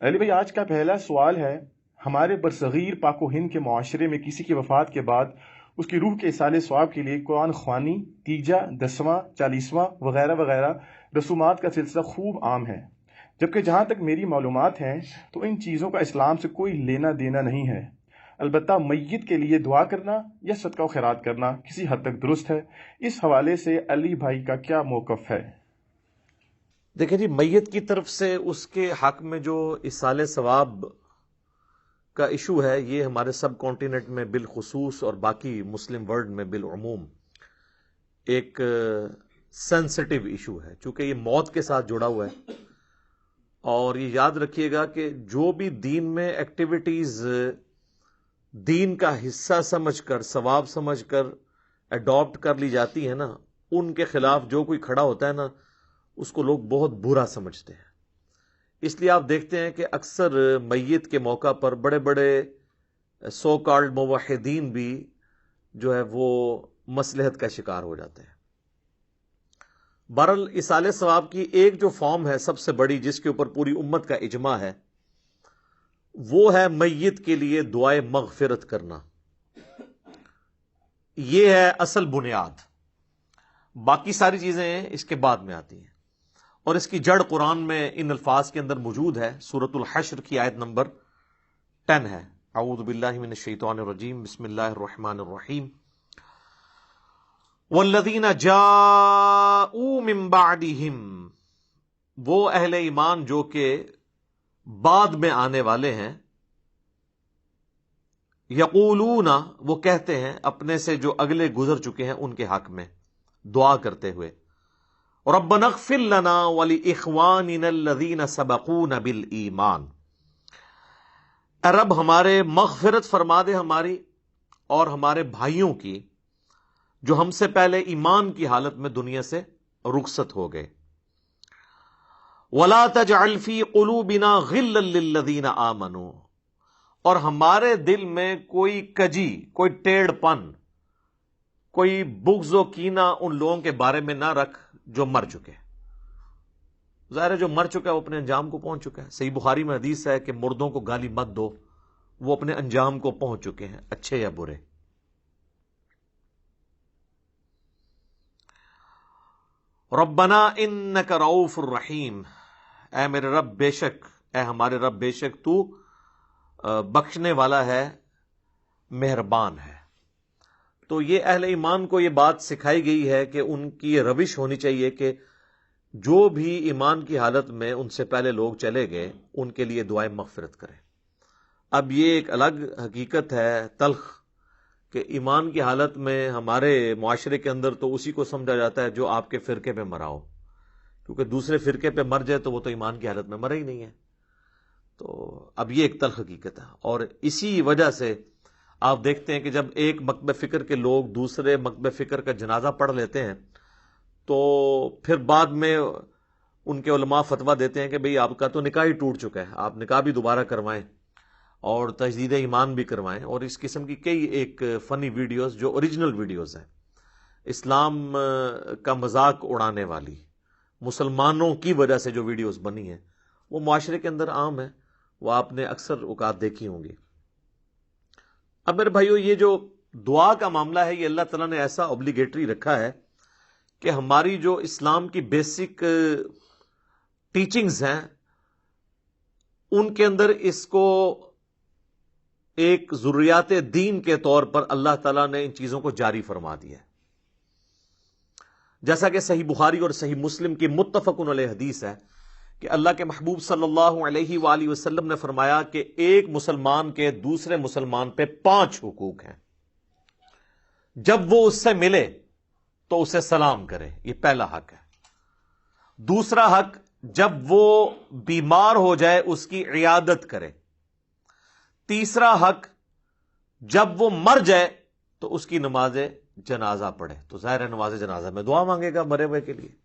علی بھائی، آج کا پہلا سوال ہے، ہمارے برصغیر پاک و ہند کے معاشرے میں کسی کی وفات کے بعد اس کی روح کے اصالِ ثواب کے لیے قرآن خوانی، تیجا، دسواں، چالیسواں وغیرہ وغیرہ رسومات کا سلسلہ خوب عام ہے، جبکہ جہاں تک میری معلومات ہیں تو ان چیزوں کا اسلام سے کوئی لینا دینا نہیں ہے۔ البتہ میت کے لیے دعا کرنا یا صدقہ و خیرات کرنا کسی حد تک درست ہے۔ اس حوالے سے علی بھائی کا کیا موقف ہے؟ دیکھیں جی، میت کی طرف سے اس کے حق میں جو ایصال ثواب کا ایشو ہے، یہ ہمارے سب کانٹیننٹ میں بالخصوص اور باقی مسلم ورلڈ میں بالعموم ایک سینسٹیو ایشو ہے، چونکہ یہ موت کے ساتھ جڑا ہوا ہے۔ اور یہ یاد رکھیے گا کہ جو بھی دین میں ایکٹیویٹیز دین کا حصہ سمجھ کر، ثواب سمجھ کر اڈاپٹ کر لی جاتی ہیں نا، ان کے خلاف جو کوئی کھڑا ہوتا ہے نا، اس کو لوگ بہت برا سمجھتے ہیں۔ اس لیے آپ دیکھتے ہیں کہ اکثر میت کے موقع پر بڑے بڑے سو کالڈ موحدین بھی جو ہے وہ مصلحت کا شکار ہو جاتے ہیں۔ بہرحال ایصال ثواب کی ایک جو فارم ہے سب سے بڑی، جس کے اوپر پوری امت کا اجماع ہے، وہ ہے میت کے لیے دعائے مغفرت کرنا۔ یہ ہے اصل بنیاد، باقی ساری چیزیں اس کے بعد میں آتی ہیں، اور اس کی جڑ قرآن میں ان الفاظ کے اندر موجود ہے۔ سورۃ الحشر کی آیت نمبر 10 ہے، اعوذ باللہ من الشیطان الرجیم، بسم اللہ الرحمن الرحیم، والذین جاءوا من بعدہم، وہ اہل ایمان جو کہ بعد میں آنے والے ہیں، یقولون، وہ کہتے ہیں اپنے سے جو اگلے گزر چکے ہیں ان کے حق میں دعا کرتے ہوئے، ربنا اغفر لنا ولاخواننا الذین سبقونا بالایمان، اے رب ہمارے مغفرت فرما دے ہماری اور ہمارے بھائیوں کی جو ہم سے پہلے ایمان کی حالت میں دنیا سے رخصت ہو گئے، ولا تجعل فی قلوبنا غلا للذین آمنوا، اور ہمارے دل میں کوئی کجی، کوئی ٹیڑھ پن، کوئی بغض و کینہ ان لوگوں کے بارے میں نہ رکھ جو مر چکے۔ ظاہر ہے جو مر چکا ہے وہ اپنے انجام کو پہنچ چکا ہے۔ صحیح بخاری میں حدیث ہے کہ مردوں کو گالی مت دو، وہ اپنے انجام کو پہنچ چکے ہیں، اچھے یا برے۔ ربنا انک رؤوف الرحیم، اے میرے رب بے شک، اے ہمارے رب بے شک تو بخشنے والا ہے، مہربان ہے۔ تو یہ اہل ایمان کو یہ بات سکھائی گئی ہے کہ ان کی یہ روش ہونی چاہیے کہ جو بھی ایمان کی حالت میں ان سے پہلے لوگ چلے گئے ان کے لیے دعائیں مغفرت کریں۔ اب یہ ایک الگ حقیقت ہے تلخ کہ ایمان کی حالت میں ہمارے معاشرے کے اندر تو اسی کو سمجھا جاتا ہے جو آپ کے فرقے پہ مرا ہو، کیونکہ دوسرے فرقے پہ مر جائے تو وہ تو ایمان کی حالت میں مرا ہی نہیں ہے۔ تو اب یہ ایک تلخ حقیقت ہے، اور اسی وجہ سے آپ دیکھتے ہیں کہ جب ایک مکتب فکر کے لوگ دوسرے مکتب فکر کا جنازہ پڑھ لیتے ہیں تو پھر بعد میں ان کے علماء فتویٰ دیتے ہیں کہ بھئی آپ کا تو نکاح ہی ٹوٹ چکا ہے، آپ نکاح بھی دوبارہ کروائیں اور تجدید ایمان بھی کروائیں، اور اس قسم کی کئی ایک فنی ویڈیوز جو اوریجنل ویڈیوز ہیں، اسلام کا مذاق اڑانے والی، مسلمانوں کی وجہ سے جو ویڈیوز بنی ہیں وہ معاشرے کے اندر عام ہے، وہ آپ نے اکثر اوقات دیکھی ہوں گی۔ اب میرے بھائیو، یہ جو دعا کا معاملہ ہے یہ اللہ تعالیٰ نے ایسا اوبلیگیٹری رکھا ہے کہ ہماری جو اسلام کی بیسک ٹیچنگز ہیں ان کے اندر اس کو ایک ضروریات دین کے طور پر اللہ تعالیٰ نے ان چیزوں کو جاری فرما دیا ہے۔ جیسا کہ صحیح بخاری اور صحیح مسلم کی متفقن علیہ حدیث ہے کہ اللہ کے محبوب صلی اللہ علیہ وآلہ وسلم نے فرمایا کہ ایک مسلمان کے دوسرے مسلمان پہ 5 حقوق ہیں۔ جب وہ اس سے ملے تو اسے سلام کرے، یہ پہلا حق ہے۔ دوسرا حق، جب وہ بیمار ہو جائے اس کی عیادت کرے۔ تیسرا حق، جب وہ مر جائے تو اس کی نماز جنازہ پڑھے۔ تو ظاہر ہے نماز جنازہ میں دعا مانگے گا مرے ہوئے کے لیے۔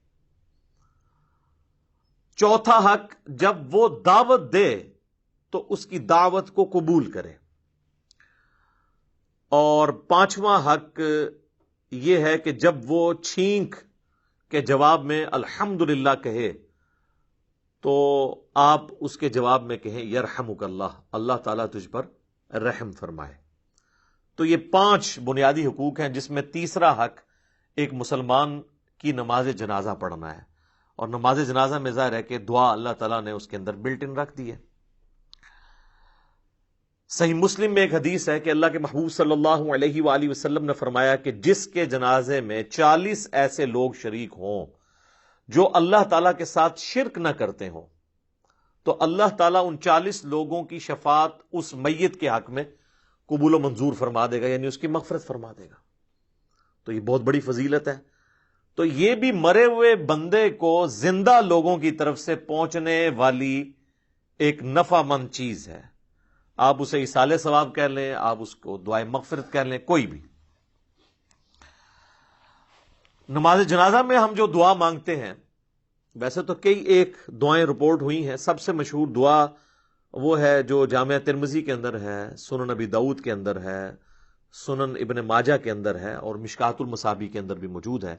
چوتھا حق، جب وہ دعوت دے تو اس کی دعوت کو قبول کرے۔ اور 5واں حق یہ ہے کہ جب وہ چھینک کے جواب میں الحمدللہ کہے تو آپ اس کے جواب میں کہیں یرحمک اللہ، اللہ تعالیٰ تجھ پر رحم فرمائے۔ تو یہ 5 بنیادی حقوق ہیں، جس میں تیسرا حق ایک مسلمان کی نماز جنازہ پڑھنا ہے، اور نماز جنازہ میں ظاہر ہے کہ دعا اللہ تعالیٰ نے اس کے اندر بلٹ ان رکھ دی ہے۔ صحیح مسلم میں ایک حدیث ہے کہ اللہ کے محبوب صلی اللہ علیہ وآلہ وسلم نے فرمایا کہ جس کے جنازے میں 40 ایسے لوگ شریک ہوں جو اللہ تعالیٰ کے ساتھ شرک نہ کرتے ہوں، تو اللہ تعالیٰ ان 40 لوگوں کی شفاعت اس میت کے حق میں قبول و منظور فرما دے گا، یعنی اس کی مغفرت فرما دے گا۔ تو یہ بہت بڑی فضیلت ہے۔ تو یہ بھی مرے ہوئے بندے کو زندہ لوگوں کی طرف سے پہنچنے والی ایک نفع مند چیز ہے۔ آپ اسے ایصال ثواب کہہ لیں، آپ اس کو دعائے مغفرت کہہ لیں، کوئی بھی۔ نماز جنازہ میں ہم جو دعا مانگتے ہیں، ویسے تو کئی ایک دعائیں رپورٹ ہوئی ہیں، سب سے مشہور دعا وہ ہے جو جامعہ ترمذی کے اندر ہے، سنن نبی داؤد کے اندر ہے، سنن ابن ماجہ کے اندر ہے، اور مشکات المصابیح کے اندر بھی موجود ہے۔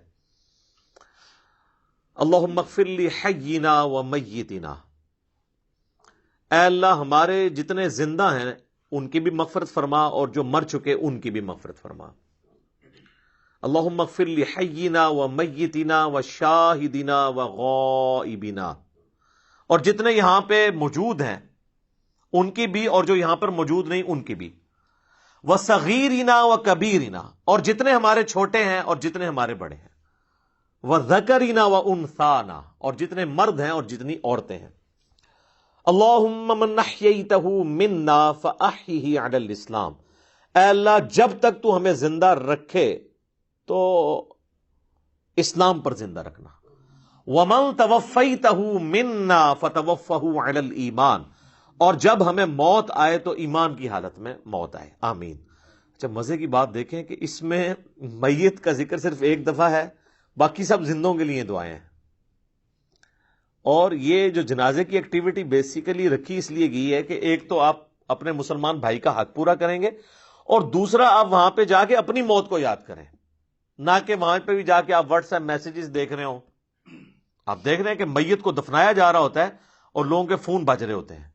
اللہم اغفر لی حینا و میتنا، اے اللہ ہمارے جتنے زندہ ہیں ان کی بھی مغفرت فرما، اور جو مر چکے ان کی بھی مغفرت فرما۔ اللہم اغفر لی حینا و میتنا و شاہدنا و غائبنا، اور جتنے یہاں پہ موجود ہیں ان کی بھی، اور جو یہاں پر موجود نہیں ان کی بھی، و صغیرنا و کبیرنا، اور جتنے ہمارے چھوٹے ہیں اور جتنے ہمارے بڑے ہیں، و ذکرنا و انثانا، اور جتنے مرد ہیں اور جتنی عورتیں ہیں۔ اللہم من احییتہ منا فاحیہ علی الاسلام، اے اللہ جب تک تو ہمیں زندہ رکھے تو اسلام پر زندہ رکھنا۔ ومن توفیتہ منا فتوفہ علی الایمان، اور جب ہمیں موت آئے تو ایمان کی حالت میں موت آئے، آمین۔ اچھا، مزے کی بات دیکھیں کہ اس میں میت کا ذکر صرف ایک دفعہ ہے، باقی سب زندوں کے لیے دعائیں ہیں۔ اور یہ جو جنازے کی ایکٹیویٹی بیسیکلی رکھی اس لیے گئی ہے کہ ایک تو آپ اپنے مسلمان بھائی کا حق پورا کریں گے، اور دوسرا آپ وہاں پہ جا کے اپنی موت کو یاد کریں، نہ کہ وہاں پہ بھی جا کے آپ واٹس ایپ میسیجز دیکھ رہے ہوں۔ آپ دیکھ رہے ہیں کہ میت کو دفنایا جا رہا ہوتا ہے اور لوگوں کے فون بج رہے ہوتے ہیں۔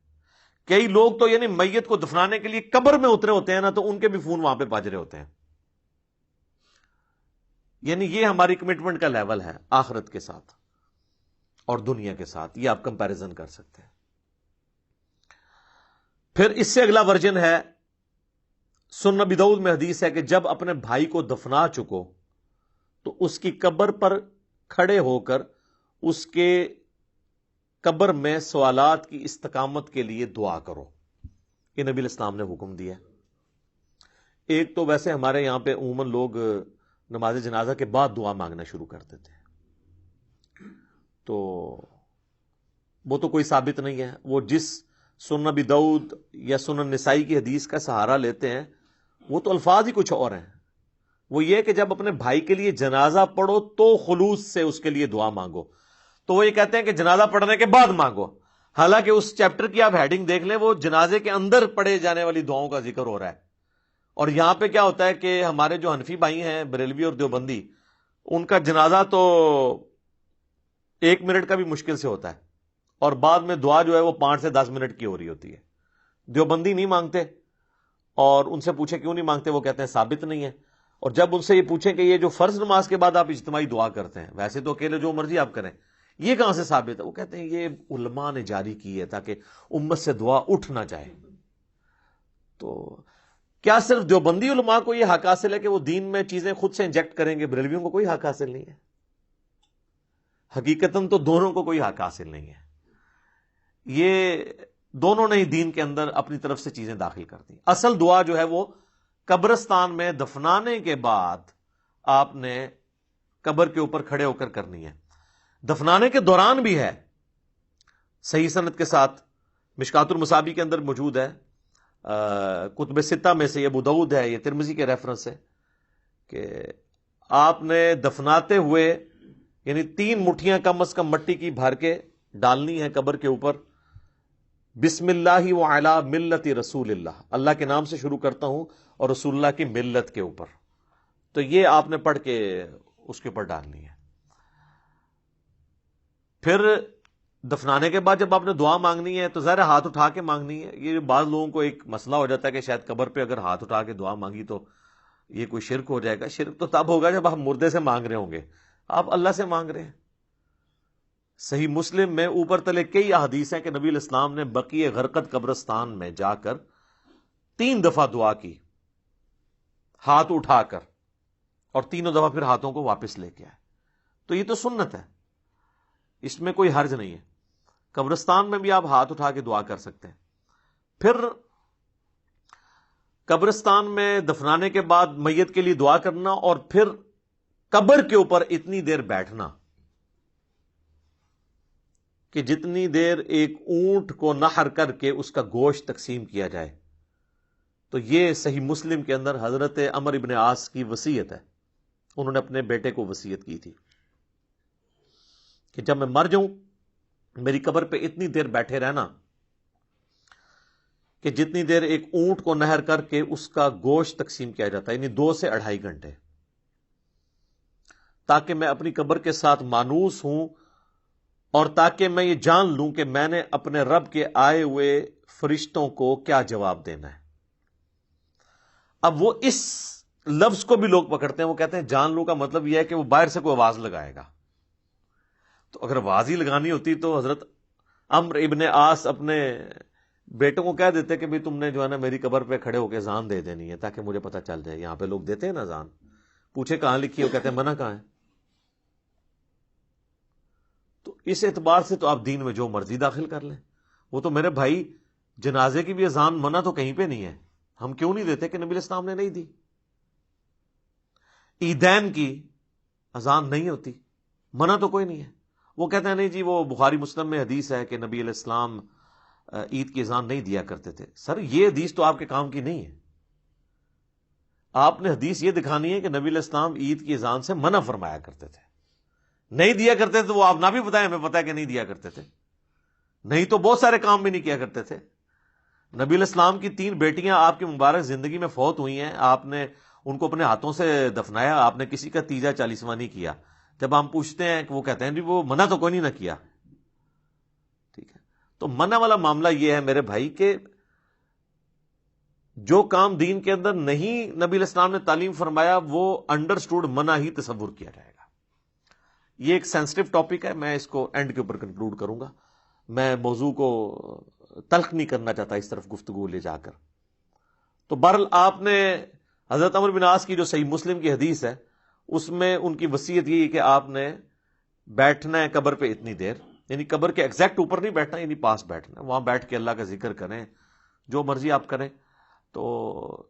کئی لوگ تو یعنی میت کو دفنانے کے لیے قبر میں اترے ہوتے ہیں نا، تو ان کے بھی فون وہاں پہ بج رہے ہوتے ہیں۔ یعنی یہ ہماری کمٹمنٹ کا لیول ہے آخرت کے ساتھ اور دنیا کے ساتھ، یہ آپ کمپیریزن کر سکتے ہیں۔ پھر اس سے اگلا ورژن ہے، سنن نبی داؤد میں حدیث ہے کہ جب اپنے بھائی کو دفنا چکو تو اس کی قبر پر کھڑے ہو کر اس کے قبر میں سوالات کی استقامت کے لیے دعا کرو۔ یہ نبی الاسلام نے حکم دیا۔ ایک تو ویسے ہمارے یہاں پہ عموماً لوگ نماز جنازہ کے بعد دعا مانگنا شروع کر دیتے ہیں، تو وہ تو کوئی ثابت نہیں ہے۔ وہ جس سنن نبی داؤد یا سنن نسائی کی حدیث کا سہارا لیتے ہیں وہ تو الفاظ ہی کچھ اور ہیں۔ وہ یہ کہ جب اپنے بھائی کے لیے جنازہ پڑھو تو خلوص سے اس کے لیے دعا مانگو، تو وہ یہ کہتے ہیں کہ جنازہ پڑھنے کے بعد مانگو، حالانکہ اس چیپٹر کی آپ ہیڈنگ دیکھ لیں، وہ جنازے کے اندر پڑھے جانے والی دعاؤں کا ذکر ہو رہا ہے۔ اور یہاں پہ کیا ہوتا ہے کہ ہمارے جو حنفی بھائی ہیں، بریلوی اور دیوبندی، ان کا جنازہ تو 1 منٹ کا بھی مشکل سے ہوتا ہے، اور بعد میں دعا جو ہے وہ 5 سے 10 منٹ کی ہو رہی ہوتی ہے۔ دیوبندی نہیں مانگتے، اور ان سے پوچھے کیوں نہیں مانگتے، وہ کہتے ہیں ثابت نہیں ہے۔ اور جب ان سے یہ پوچھیں کہ یہ جو فرض نماز کے بعد آپ اجتماعی دعا کرتے ہیں، ویسے تو اکیلے جو مرضی آپ کریں، یہ کہاں سے ثابت ہے؟ وہ کہتے ہیں یہ علماء نے جاری کی ہے تاکہ امت سے دعا اٹھ نہ جائے۔ تو کیا صرف دیوبندی علماء کو یہ حق حاصل ہے کہ وہ دین میں چیزیں خود سے انجیکٹ کریں گے؟ بریلویوں کو کوئی حق حاصل نہیں ہے۔ حقیقتاً تو دونوں کو کوئی حق حاصل نہیں ہے، یہ دونوں نے ہی دین کے اندر اپنی طرف سے چیزیں داخل کر دی۔ اصل دعا جو ہے وہ قبرستان میں دفنانے کے بعد آپ نے قبر کے اوپر کھڑے ہو کر کرنی ہے، دفنانے کے دوران بھی ہے، صحیح سند کے ساتھ، مشکات المصابیح کے اندر موجود ہے، کتب ستہ میں سے یہ ابو داؤد ہے، یہ ترمذی کے ریفرنس ہے، کہ آپ نے دفناتے ہوئے یعنی 3 مٹھیاں کم از کم مٹی کی بھر کے ڈالنی ہے قبر کے اوپر، بسم اللہ وعلی ملت رسول اللہ، اللہ کے نام سے شروع کرتا ہوں اور رسول اللہ کی ملت کے اوپر، تو یہ آپ نے پڑھ کے اس کے اوپر ڈالنی ہے۔ پھر دفنانے کے بعد جب آپ نے دعا مانگنی ہے تو ظاہر ہاتھ اٹھا کے مانگنی ہے. یہ بعض لوگوں کو ایک مسئلہ ہو جاتا ہے کہ شاید قبر پہ اگر ہاتھ اٹھا کے دعا مانگی تو یہ کوئی شرک ہو جائے گا. شرک تو تب ہوگا جب آپ مردے سے مانگ رہے ہوں گے, آپ اللہ سے مانگ رہے ہیں. صحیح مسلم میں اوپر تلے کئی احادیث ہیں کہ نبی علیہ السلام نے بقیع غرقد قبرستان میں جا کر 3 دفعہ دعا کی ہاتھ اٹھا کر, اور 3 دفعہ پھر ہاتھوں کو واپس لے کے آئے. تو یہ تو سنت ہے, اس میں کوئی حرج نہیں ہے. قبرستان میں بھی آپ ہاتھ اٹھا کے دعا کر سکتے ہیں. پھر قبرستان میں دفنانے کے بعد میت کے لیے دعا کرنا, اور پھر قبر کے اوپر اتنی دیر بیٹھنا کہ جتنی دیر ایک اونٹ کو نحر کر کے اس کا گوشت تقسیم کیا جائے. تو یہ صحیح مسلم کے اندر حضرت عمر ابن عاص کی وصیت ہے. انہوں نے اپنے بیٹے کو وصیت کی تھی کہ جب میں مر جاؤں میری قبر پہ اتنی دیر بیٹھے رہنا کہ جتنی دیر ایک اونٹ کو نہر کر کے اس کا گوشت تقسیم کیا جاتا ہے, یعنی 2 سے 2.5 گھنٹے, تاکہ میں اپنی قبر کے ساتھ مانوس ہوں, اور تاکہ میں یہ جان لوں کہ میں نے اپنے رب کے آئے ہوئے فرشتوں کو کیا جواب دینا ہے. اب وہ اس لفظ کو بھی لوگ پکڑتے ہیں, وہ کہتے ہیں جان لوں کا مطلب یہ ہے کہ وہ باہر سے کوئی آواز لگائے گا. تو اگر آواز ہی لگانی ہوتی تو حضرت عمر ابن عاص اپنے بیٹوں کو کہہ دیتے کہ بھی تم نے جو ہے نا میری قبر پہ کھڑے ہو کے اذان دے دینی ہے تاکہ مجھے پتہ چل جائے. یہاں پہ لوگ دیتے ہیں نا اذان, پوچھے کہاں لکھی ہے, وہ کہتے ہیں منع کہاں ہے. تو اس اعتبار سے تو آپ دین میں جو مرضی داخل کر لیں. وہ تو میرے بھائی جنازے کی بھی اذان منع تو کہیں پہ نہیں ہے. ہم کیوں نہیں دیتے کہ نبی علیہ السلام نے نہیں دی. عیدین کی اذان نہیں ہوتی, منع تو کوئی نہیں ہے. وہ کہتے ہیں نہیں جی وہ بخاری مسلم میں حدیث ہے کہ نبی علیہ السلام عید کی اذان نہیں دیا کرتے تھے. سر یہ حدیث تو آپ کے کام کی نہیں ہے. آپ نے حدیث یہ دکھانی ہے کہ نبی علیہ السلام عید کی اذان سے منع فرمایا کرتے تھے. نہیں دیا کرتے تھے وہ آپ نہ بھی بتائیں, ہمیں پتا ہے کہ نہیں دیا کرتے تھے. نہیں تو بہت سارے کام بھی نہیں کیا کرتے تھے. نبی علیہ السلام کی 3 بیٹیاں آپ کی مبارک زندگی میں فوت ہوئی ہیں, آپ نے ان کو اپنے ہاتھوں سے دفنایا, آپ نے کسی کا 30 40واں نہیں کیا. جب ہم پوچھتے ہیں کہ وہ کہتے ہیں جی وہ منع تو کوئی نہیں نہ کیا. ٹھیک ہے, تو منع والا معاملہ یہ ہے میرے بھائی کہ جو کام دین کے اندر نہیں نبی علیہ السلام نے تعلیم فرمایا وہ انڈرسٹوڈ منع ہی تصور کیا جائے گا. یہ ایک سینسٹیو ٹاپک ہے, میں اس کو اینڈ کے اوپر کنکلوڈ کروں گا. میں موضوع کو تلخ نہیں کرنا چاہتا اس طرف گفتگو لے جا کر. تو بہرحال آپ نے حضرت عمر بن عاص کی جو صحیح مسلم کی حدیث ہے اس میں ان کی وصیت یہ کہ آپ نے بیٹھنا ہے قبر پہ اتنی دیر, یعنی قبر کے ایگزیکٹ اوپر نہیں بیٹھنا, یعنی پاس بیٹھنا ہے, وہاں بیٹھ کے اللہ کا ذکر کریں, جو مرضی آپ کریں. تو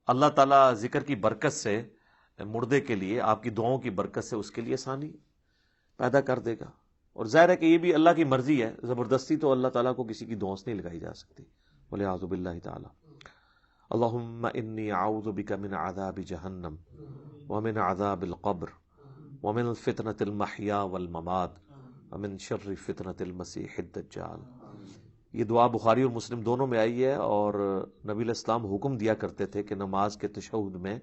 اللہ تعالیٰ ذکر کی برکت سے مردے کے لیے, آپ کی دعاؤں کی برکت سے اس کے لیے آسانی پیدا کر دے گا. اور ظاہر ہے کہ یہ بھی اللہ کی مرضی ہے, زبردستی تو اللہ تعالیٰ کو کسی کی دعاؤں سے نہیں لگائی جا سکتی. والعیاذ باللہ تعالیٰ. اللہم انی اعوذ بک من عذاب جہنم ومن عذاب القبر ومن فتنة المحیا والممات ومن شر فتنة المسیح الدجال. یہ دعا بخاری اور مسلم دونوں میں آئی ہے, اور نبی علیہ السلام حکم دیا کرتے تھے کہ نماز کے تشہد میں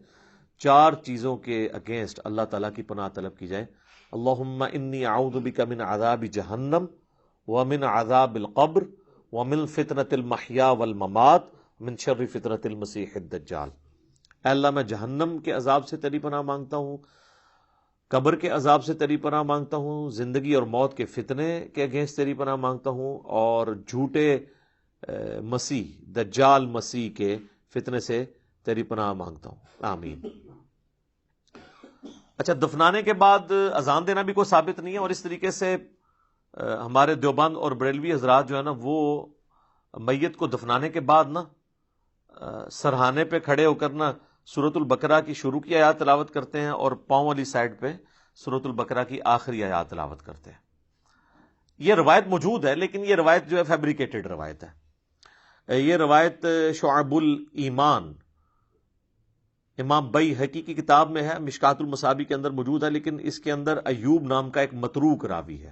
4 چیزوں کے اگینسٹ اللہ تعالیٰ کی پناہ طلب کی جائے. اللہم انی اعوذ بک من عذاب جہنم ومن عذاب القبر ومن فتنة المحیا والممات من شر فتنة المسیح الدجال. اے اللہ میں جہنم کے عذاب سے تیری پناہ مانگتا ہوں, قبر کے عذاب سے تیری پناہ مانگتا ہوں, زندگی اور موت کے فتنے کے اگینسٹ تیری پناہ مانگتا ہوں, اور جھوٹے مسیح دجال مسیح کے فتنے سے تیری پناہ مانگتا ہوں. آمین. اچھا, دفنانے کے بعد اذان دینا بھی کوئی ثابت نہیں ہے, اور اس طریقے سے ہمارے دیوبند اور بریلوی حضرات جو ہے نا وہ میت کو دفنانے کے بعد نا سرہانے پہ کھڑے ہو کر نا سورۃ البقرہ کی شروع کی آیات تلاوت کرتے ہیں, اور پاؤں والی سائڈ پہ سورۃ البقرہ کی آخری آیات تلاوت کرتے ہیں. یہ روایت موجود ہے, لیکن یہ روایت جو ہے فیبریکیٹڈ روایت ہے. یہ روایت شعب الایمان امام بیہقی کی کتاب میں ہے, مشکات المصابیح کے اندر موجود ہے, لیکن اس کے اندر ایوب نام کا ایک متروک راوی ہے,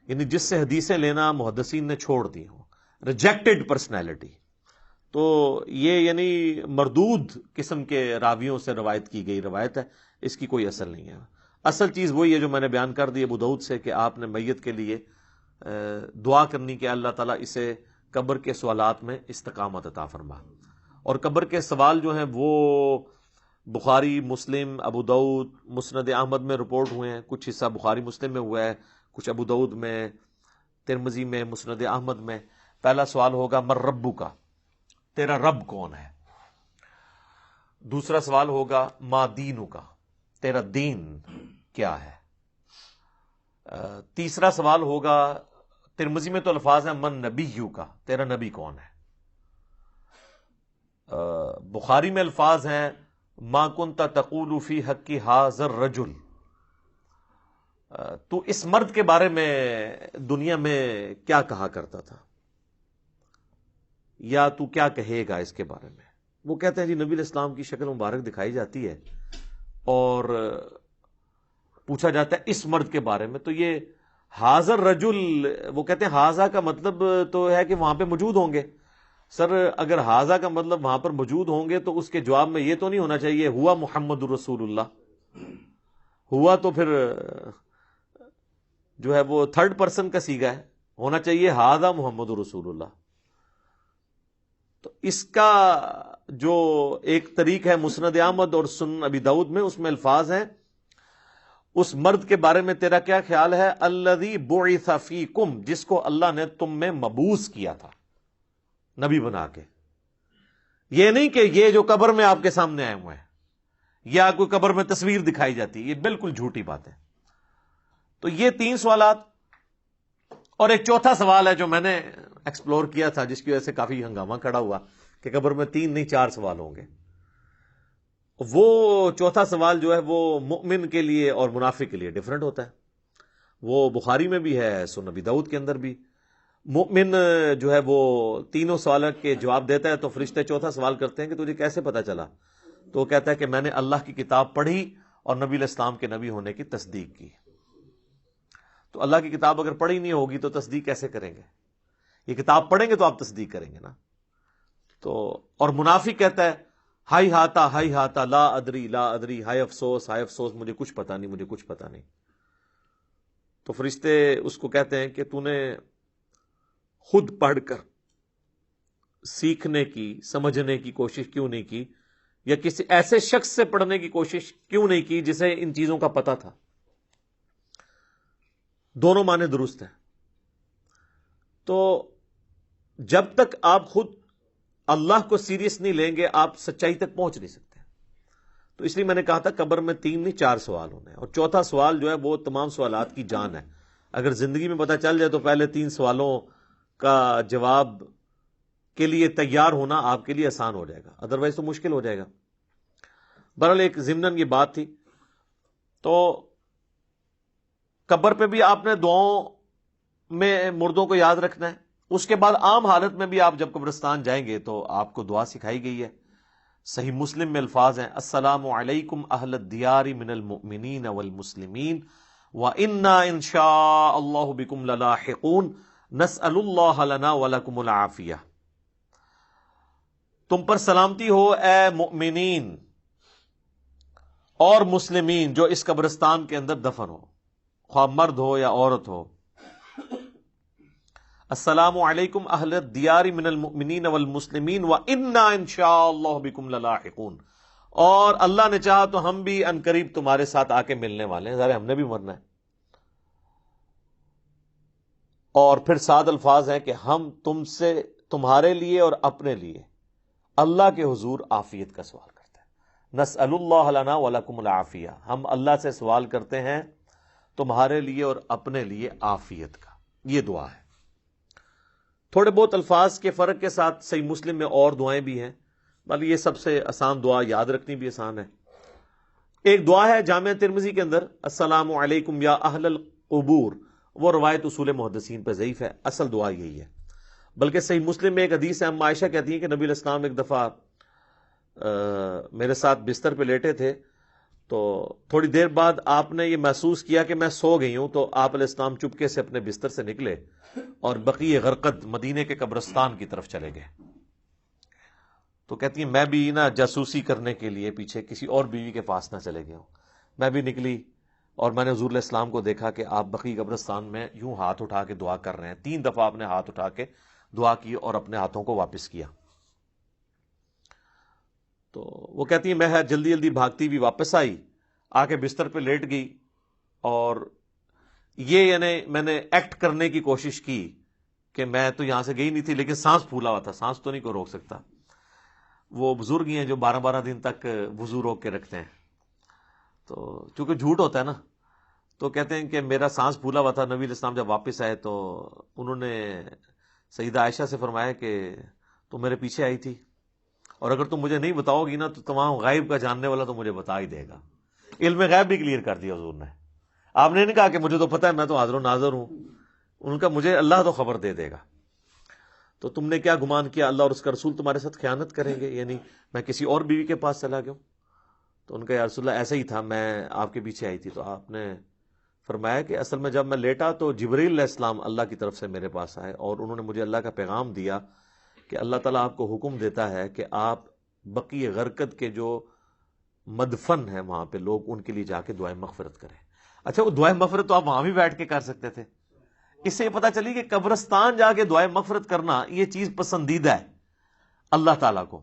یعنی جس سے حدیثیں لینا محدثین نے چھوڑ دی ہوں, ریجیکٹڈ پرسنالٹی. تو یہ یعنی مردود قسم کے راویوں سے روایت کی گئی روایت ہے, اس کی کوئی اصل نہیں ہے. اصل چیز وہی ہے جو میں نے بیان کر دی ابو داؤد سے کہ آپ نے میت کے لیے دعا کرنی کہ اللہ تعالیٰ اسے قبر کے سوالات میں استقامت عطا فرما. اور قبر کے سوال جو ہیں وہ بخاری، مسلم، ابو داؤد، مسند احمد میں رپورٹ ہوئے ہیں. کچھ حصہ بخاری مسلم میں ہوا ہے، کچھ ابو داؤد میں، ترمذی میں، مسند احمد میں. پہلا سوال ہوگا من ربو کا، تیرا رب کون ہے. دوسرا سوال ہوگا ما دینو کا، تیرا دین کیا ہے. تیسرا سوال ہوگا، ترمذی میں تو الفاظ ہیں من نبیو کا، تیرا نبی کون ہے. بخاری میں الفاظ ہیں ما کنت تقول فی حق ھذا الرجل، تو اس مرد کے بارے میں دنیا میں کیا کہا کرتا تھا، یا تو کیا کہے گا اس کے بارے میں. وہ کہتے ہیں جی نبی علیہ السلام کی شکل مبارک دکھائی جاتی ہے اور پوچھا جاتا ہے اس مرد کے بارے میں. تو یہ حاضر رجل، وہ کہتے ہیں حاضا کا مطلب تو ہے کہ وہاں پہ موجود ہوں گے. سر اگر حاضا کا مطلب وہاں پر موجود ہوں گے تو اس کے جواب میں یہ تو نہیں ہونا چاہیے ہوا محمد الرسول اللہ. ہوا تو پھر جو ہے وہ تھرڈ پرسن کا صیغہ ہے، ہونا چاہیے حاضا محمد الرسول اللہ. تو اس کا جو ایک طریق ہے مسند احمد اور سنن ابی داؤد میں، اس میں الفاظ ہیں اس مرد کے بارے میں تیرا کیا خیال ہے، الذی بعث فیکم، جس کو اللہ نے تم میں مبعوث کیا تھا نبی بنا کے. یہ نہیں کہ یہ جو قبر میں آپ کے سامنے آئے ہوئے ہیں یا کوئی قبر میں تصویر دکھائی جاتی ہے، یہ بالکل جھوٹی بات ہے. تو یہ 3 سوالات، اور ایک چوتھا سوال ہے جو میں نے ایکسپلور کیا تھا جس کی وجہ سے کافی ہنگامہ کھڑا ہوا کہ قبر میں 3 نہیں 4 سوال ہوں گے. وہ چوتھا سوال جو ہے وہ مؤمن کے لیے اور منافق کے لیے ڈیفرنٹ ہوتا ہے. وہ بخاری میں بھی ہے، سنن ابی داؤد کے اندر بھی. مؤمن جو ہے وہ تینوں سوالوں کے جواب دیتا ہے تو فرشتے چوتھا سوال کرتے ہیں کہ تجھے کیسے پتا چلا، تو وہ کہتا ہے کہ میں نے اللہ کی کتاب پڑھی اور نبی علیہ السلام کے نبی ہونے کی تصدیق کی. تو اللہ کی کتاب اگر پڑھی نہیں ہوگی تو تصدیق کیسے کریں گے؟ یہ کتاب پڑھیں گے تو آپ تصدیق کریں گے نا. تو اور منافق کہتا ہے ہائی ہاتا لا ادری، ہائے افسوس مجھے کچھ پتا نہیں. تو فرشتے اس کو کہتے ہیں کہ تو نے خود پڑھ کر سیکھنے کی، سمجھنے کی کوشش کیوں نہیں کی، یا کسی ایسے شخص سے پڑھنے کی کوشش کیوں نہیں کی جسے ان چیزوں کا پتا تھا. دونوں معنی درست ہیں. تو جب تک آپ خود اللہ کو سیریس نہیں لیں گے آپ سچائی تک پہنچ نہیں سکتے. تو اس لیے میں نے کہا تھا قبر میں 3 نہیں 4 سوال ہونے ہیں، اور چوتھا سوال جو ہے وہ تمام سوالات کی جان ہے. اگر زندگی میں پتہ چل جائے تو پہلے 3 سوالوں کا جواب کے لیے تیار ہونا آپ کے لیے آسان ہو جائے گا، ادروائز تو مشکل ہو جائے گا. بہرحال ایک ضمناً یہ بات تھی. تو قبر پہ بھی آپ نے دعاؤں میں مردوں کو یاد رکھنا ہے. اس کے بعد عام حالت میں بھی آپ جب قبرستان جائیں گے تو آپ کو دعا سکھائی گئی ہے. صحیح مسلم میں الفاظ ہیں السلام علیکم اہل الدیار من المؤمنین والمسلمین وَإِنَّا إِن شَاءَ اللَّهُ بِكُمْ لَلَاحِقُونَ نَسْأَلُ اللَّهَ لَنَا وَلَكُمُ الْعَافِيَةَ. تم پر سلامتی ہو اے مؤمنین اور مسلمین جو اس قبرستان کے اندر دفن ہو، خواہ مرد ہو یا عورت ہو. السلام علیکم اہل الدیار من المؤمنین والمسلمین وَإِنَّا إِن شَاءَ اللَّهُ بِكُمْ لَلَاحِقُونَ. اور اللہ نے چاہا تو ہم بھی ان قریب تمہارے ساتھ آ کے ملنے والے ہیں، ذرا ہم نے بھی مرنا ہے. اور پھر سات الفاظ ہیں کہ ہم تم سے، تمہارے لیے اور اپنے لیے اللہ کے حضور عافیت کا سوال کرتے ہیں. نسأل اللہ لنا ولکم العافیہ، ہم اللہ سے سوال کرتے ہیں تمہارے لیے اور اپنے لیے عافیت کا. یہ دعا ہے. تھوڑے بہت الفاظ کے فرق کے ساتھ صحیح مسلم میں اور دعائیں بھی ہیں، بلکہ یہ سب سے آسان دعا، یاد رکھنی بھی آسان ہے. ایک دعا ہے جامع ترمذی کے اندر السلام علیکم یا اہل القبور، وہ روایت اصول محدثین پہ ضعیف ہے، اصل دعا یہی ہے. بلکہ صحیح مسلم میں ایک حدیث ہے، اما عائشہ کہتی ہیں کہ نبی علیہ السلام ایک دفعہ میرے ساتھ بستر پہ لیٹے تھے، تو تھوڑی دیر بعد آپ نے یہ محسوس کیا کہ میں سو گئی ہوں، تو آپ علیہ السلام چپکے سے اپنے بستر سے نکلے اور بقیع غرقد مدینے کے قبرستان کی طرف چلے گئے. تو کہتی ہیں میں بھی نا جاسوسی کرنے کے لیے پیچھے کسی اور بیوی کے پاس نہ چلے گیا ہوں، میں بھی نکلی اور میں نے حضور علیہ السلام کو دیکھا کہ آپ بقیع قبرستان میں یوں ہاتھ اٹھا کے دعا کر رہے ہیں. 3 دفعہ آپ نے ہاتھ اٹھا کے دعا کی اور اپنے ہاتھوں کو واپس کیا. تو وہ کہتی ہیں میں جلدی جلدی بھاگتی ہوئی واپس آئی, آ کے بستر پہ لیٹ گئی, اور یہ یعنی میں نے ایکٹ کرنے کی کوشش کی کہ میں تو یہاں سے گئی نہیں تھی, لیکن سانس پھولا ہوا تھا, سانس تو نہیں کو روک سکتا. وہ بزرگ ہی ہیں جو 12 دن تک وضو روک کے رکھتے ہیں, تو چونکہ جھوٹ ہوتا ہے نا, تو کہتے ہیں کہ میرا سانس پھولا ہوا تھا. نبی علیہ السلام جب واپس آئے تو انہوں نے سیدہ عائشہ سے فرمایا کہ تم میرے پیچھے آئی تھی, اور اگر تم مجھے نہیں بتاؤ گی نا تو تمام غیب کا جاننے والا تو مجھے بتا ہی دے گا. علم غیب بھی کلیئر کر دیا حضور نے. آپ نے نہیں کہا کہ مجھے تو پتہ ہے, میں تو حاضر و ناظر ہوں. ان کا مجھے اللہ تو خبر دے دے گا. تو تم نے کیا گمان کیا اللہ اور اس کا رسول تمہارے ساتھ خیانت کریں گے, یعنی میں کسی اور بیوی کے پاس چلا گیا. تو ان کا یا رسول اللہ ایسا ہی تھا, میں آپ کے پیچھے آئی تھی. تو آپ نے فرمایا کہ اصل میں جب میں لیٹا تو جبرائیل علیہ السلام اللہ کی طرف سے میرے پاس آئے, اور انہوں نے مجھے اللہ کا پیغام دیا کہ اللہ تعالیٰ آپ کو حکم دیتا ہے کہ آپ بقیع غرقد کے جو مدفن ہیں وہاں پہ لوگ, ان کے لیے جا کے دعائیں مغفرت کریں. اچھا, وہ دعائیں مغفرت تو آپ وہاں بھی بیٹھ کے کر سکتے تھے. اس سے یہ پتہ چلی کہ قبرستان جا کے دعائیں مغفرت کرنا یہ چیز پسندیدہ ہے اللہ تعالیٰ کو,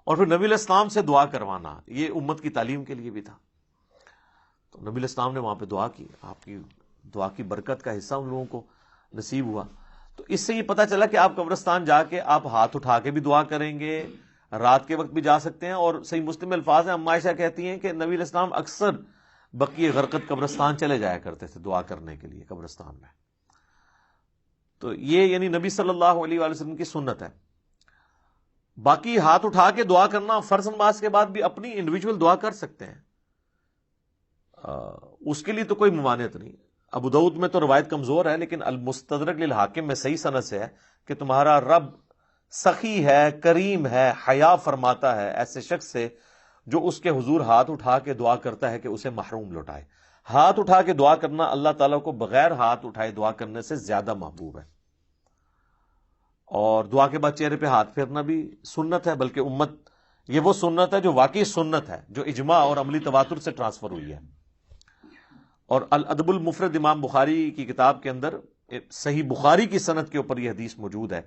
اور پھر نبی علیہ السلام سے دعا کروانا یہ امت کی تعلیم کے لیے بھی تھا. تو نبی علیہ السلام نے وہاں پہ دعا کی, آپ کی دعا کی برکت کا حصہ ان لوگوں کو نصیب ہوا. تو اس سے یہ پتہ چلا کہ آپ قبرستان جا کے آپ ہاتھ اٹھا کے بھی دعا کریں گے, رات کے وقت بھی جا سکتے ہیں. اور صحیح مسلم میں الفاظ ہیں, اما عائشہ کہتی ہیں کہ نبی علیہ السلام اکثر بقیع غرقد قبرستان چلے جایا کرتے تھے دعا کرنے کے لیے قبرستان میں. تو یہ یعنی نبی صلی اللہ علیہ وآلہ وسلم کی سنت ہے. باقی ہاتھ اٹھا کے دعا کرنا فرض نماز کے بعد بھی اپنی انڈیویجول دعا کر سکتے ہیں, اس کے لیے تو کوئی ممانعت نہیں. ابو داؤد میں تو روایت کمزور ہے, لیکن المستدرک للحاکم میں صحیح سند سے ہے کہ تمہارا رب سخی ہے, کریم ہے, حیا فرماتا ہے ایسے شخص سے جو اس کے حضور ہاتھ اٹھا کے دعا کرتا ہے کہ اسے محروم لوٹائے. ہاتھ اٹھا کے دعا کرنا اللہ تعالیٰ کو بغیر ہاتھ اٹھائے دعا کرنے سے زیادہ محبوب ہے. اور دعا کے بعد چہرے پہ ہاتھ پھیرنا بھی سنت ہے, بلکہ امت یہ وہ سنت ہے جو واقعی سنت ہے, جو اجماع اور عملی تواتر سے ٹرانسفر ہوئی ہے. اور الادب المفرد امام بخاری کی کتاب کے اندر صحیح بخاری کی سند کے اوپر یہ حدیث موجود ہے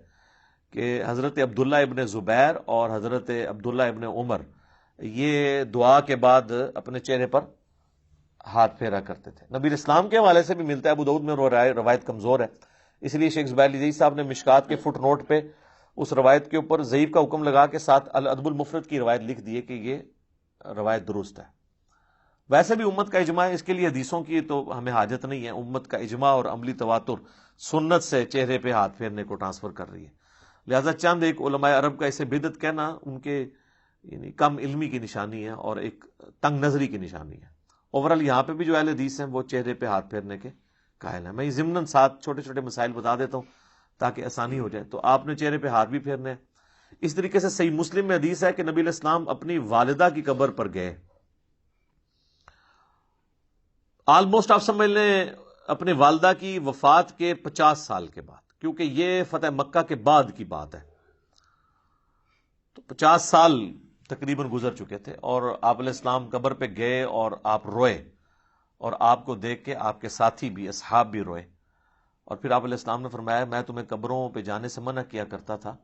کہ حضرت عبداللہ ابن زبیر اور حضرت عبداللہ ابن عمر یہ دعا کے بعد اپنے چہرے پر ہاتھ پھیرا کرتے تھے. نبی اسلام کے حوالے سے بھی ملتا ہے, ابو داؤد میں روایت کمزور ہے, اس لیے شیخ زبیر علی صاحب نے مشکات کے فٹ نوٹ پہ اس روایت کے اوپر ضعیف کا حکم لگا کے ساتھ الادب المفرد کی روایت لکھ دی ہے کہ یہ روایت درست ہے. ویسے بھی امت کا اجماع ہے, اس کے لیے حدیثوں کی تو ہمیں حاجت نہیں ہے. امت کا اجماع اور عملی تواتر سنت سے چہرے پہ ہاتھ پھیرنے کو ٹرانسفر کر رہی ہے. لہذا چند ایک علماء عرب کا اسے بدعت کہنا ان کے یعنی کم علمی کی نشانی ہے اور ایک تنگ نظری کی نشانی ہے. اوورال یہاں پہ بھی جو اہل حدیث ہیں وہ چہرے پہ ہاتھ پھیرنے کے قائل ہیں. میں یہ ضمناً 7 چھوٹے چھوٹے مسائل بتا دیتا ہوں تاکہ آسانی ہو جائے. تو آپ نے چہرے پہ ہاتھ بھی پھیرنے ہیں. اس طریقے سے صحیح مسلم میں حدیث ہے کہ نبی علیہ السلام اپنی والدہ کی قبر پر گئے. آلموسٹ آپ سمجھ لیں اپنے والدہ کی وفات کے 50 سال کے بعد, کیونکہ یہ فتح مکہ کے بعد کی بات ہے. تو 50 سال تقریباً گزر چکے تھے, اور آپ علیہ السلام قبر پہ گئے اور آپ روئے, اور آپ کو دیکھ کے آپ کے ساتھی بھی اصحاب بھی روئے. اور پھر آپ علیہ السلام نے فرمایا میں تمہیں قبروں پہ جانے سے منع کیا کرتا تھا.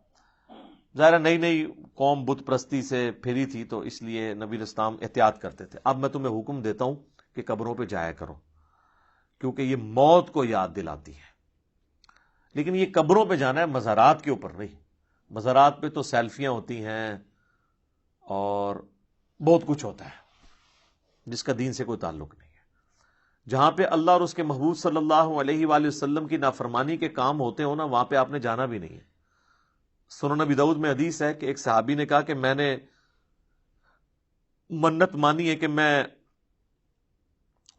ظاہر نئی نئی قوم بت پرستی سے پھری تھی, تو اس لیے نبی علیہ السلام احتیاط کرتے تھے. اب میں تمہیں حکم دیتا ہوں کہ قبروں پہ جایا کرو, کیونکہ یہ موت کو یاد دلاتی ہے. لیکن یہ قبروں پہ جانا ہے, مزارات کے اوپر نہیں. مزارات پہ تو سیلفیاں ہوتی ہیں اور بہت کچھ ہوتا ہے جس کا دین سے کوئی تعلق نہیں ہے. جہاں پہ اللہ اور اس کے محبوب صلی اللہ علیہ وآلہ وسلم کی نافرمانی کے کام ہوتے ہو نا, وہاں پہ آپ نے جانا بھی نہیں ہے. سنن ابی داؤد میں حدیث ہے کہ ایک صحابی نے کہا کہ میں نے منت مانی ہے کہ میں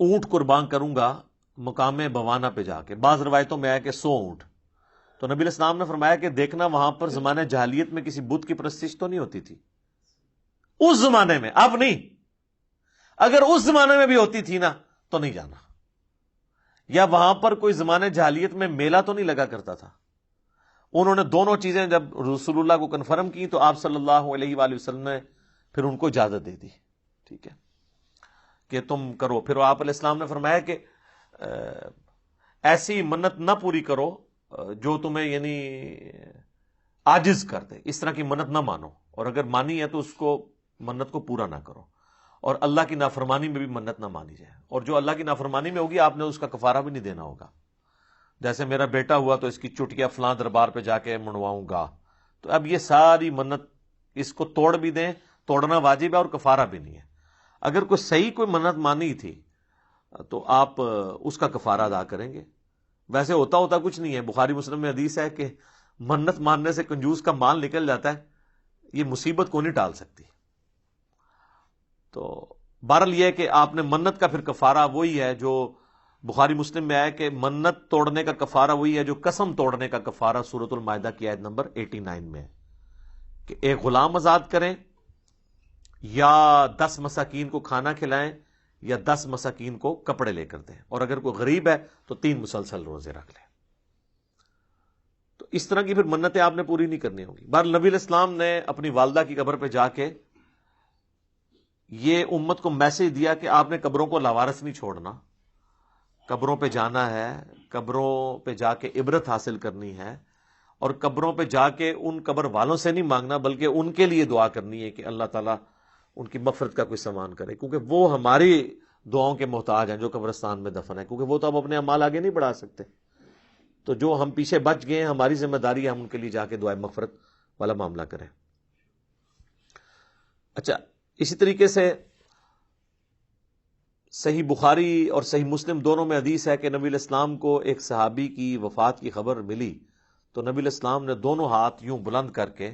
اونٹ قربان کروں گا مقام بوانا پہ جا کے. بعض روایتوں میں آیا کہ 100 اونٹ. تو نبی علیہ السلام نے فرمایا کہ دیکھنا وہاں پر زمانے جاہلیت میں کسی بت کی پرستش تو نہیں ہوتی تھی, اس زمانے میں, اب نہیں. اگر اس زمانے میں بھی ہوتی تھی نا تو نہیں جانا. یا وہاں پر کوئی زمانے جاہلیت میں میلہ تو نہیں لگا کرتا تھا. انہوں نے دونوں چیزیں جب رسول اللہ کو کنفرم کی تو آپ صلی اللہ علیہ وآلہ وسلم نے پھر ان کو اجازت دے دی. ٹھیک ہے, کہ تم کرو. پھر آپ علیہ السلام نے فرمایا کہ ایسی منت نہ پوری کرو جو تمہیں یعنی عاجز کر دے. اس طرح کی منت نہ مانو، اور اگر مانی ہے تو اس کو منت کو پورا نہ کرو. اور اللہ کی نافرمانی میں بھی منت نہ مانی جائے، اور جو اللہ کی نافرمانی میں ہوگی آپ نے اس کا کفارہ بھی نہیں دینا ہوگا. جیسے میرا بیٹا ہوا تو اس کی چٹکیا فلاں دربار پہ جا کے منواؤں گا، تو اب یہ ساری منت اس کو توڑ بھی دیں، توڑنا واجب ہے اور کفارہ بھی نہیں ہے. اگر کوئی صحیح کوئی منت مانی تھی تو آپ اس کا کفارہ ادا کریں گے. ویسے ہوتا کچھ نہیں ہے. بخاری مسلم میں حدیث ہے کہ منت ماننے سے کنجوس کا مال نکل جاتا ہے، یہ مصیبت کو نہیں ٹال سکتی. تو بہرحال یہ ہے کہ آپ نے منت کا پھر کفارہ وہی ہے جو بخاری مسلم میں آیا کہ منت توڑنے کا کفارہ وہی ہے جو قسم توڑنے کا کفارہ سورۃ المائدہ کی آیت نمبر 89 میں ہے کہ ایک غلام آزاد کریں یا 10 مساکین کو کھانا کھلائیں یا 10 مساکین کو کپڑے لے کر دیں، اور اگر کوئی غریب ہے تو 3 مسلسل روزے رکھ لیں. تو اس طرح کی پھر منتیں آپ نے پوری نہیں کرنی ہوگی. بہرحال نبی علیہ السلام نے اپنی والدہ کی قبر پہ جا کے یہ امت کو میسج دیا کہ آپ نے قبروں کو لاوارث نہیں چھوڑنا، قبروں پہ جانا ہے، قبروں پہ جا کے عبرت حاصل کرنی ہے، اور قبروں پہ جا کے ان قبر والوں سے نہیں مانگنا بلکہ ان کے لیے دعا کرنی ہے کہ اللہ تعالیٰ ان کی مغفرت کا کوئی سامان کرے، کیونکہ وہ ہماری دعاؤں کے محتاج ہیں جو قبرستان میں دفن ہے، کیونکہ وہ تو اب اپنے اعمال آگے نہیں بڑھا سکتے. تو جو ہم پیچھے بچ گئے ہیں ہماری ذمہ داری ہے ہم ان کے لیے جا کے دعائے مغفرت والا معاملہ کریں. اچھا، اسی طریقے سے صحیح بخاری اور صحیح مسلم دونوں میں حدیث ہے کہ نبی علیہ السلام کو ایک صحابی کی وفات کی خبر ملی تو نبی علیہ السلام نے دونوں ہاتھ یوں بلند کر کے،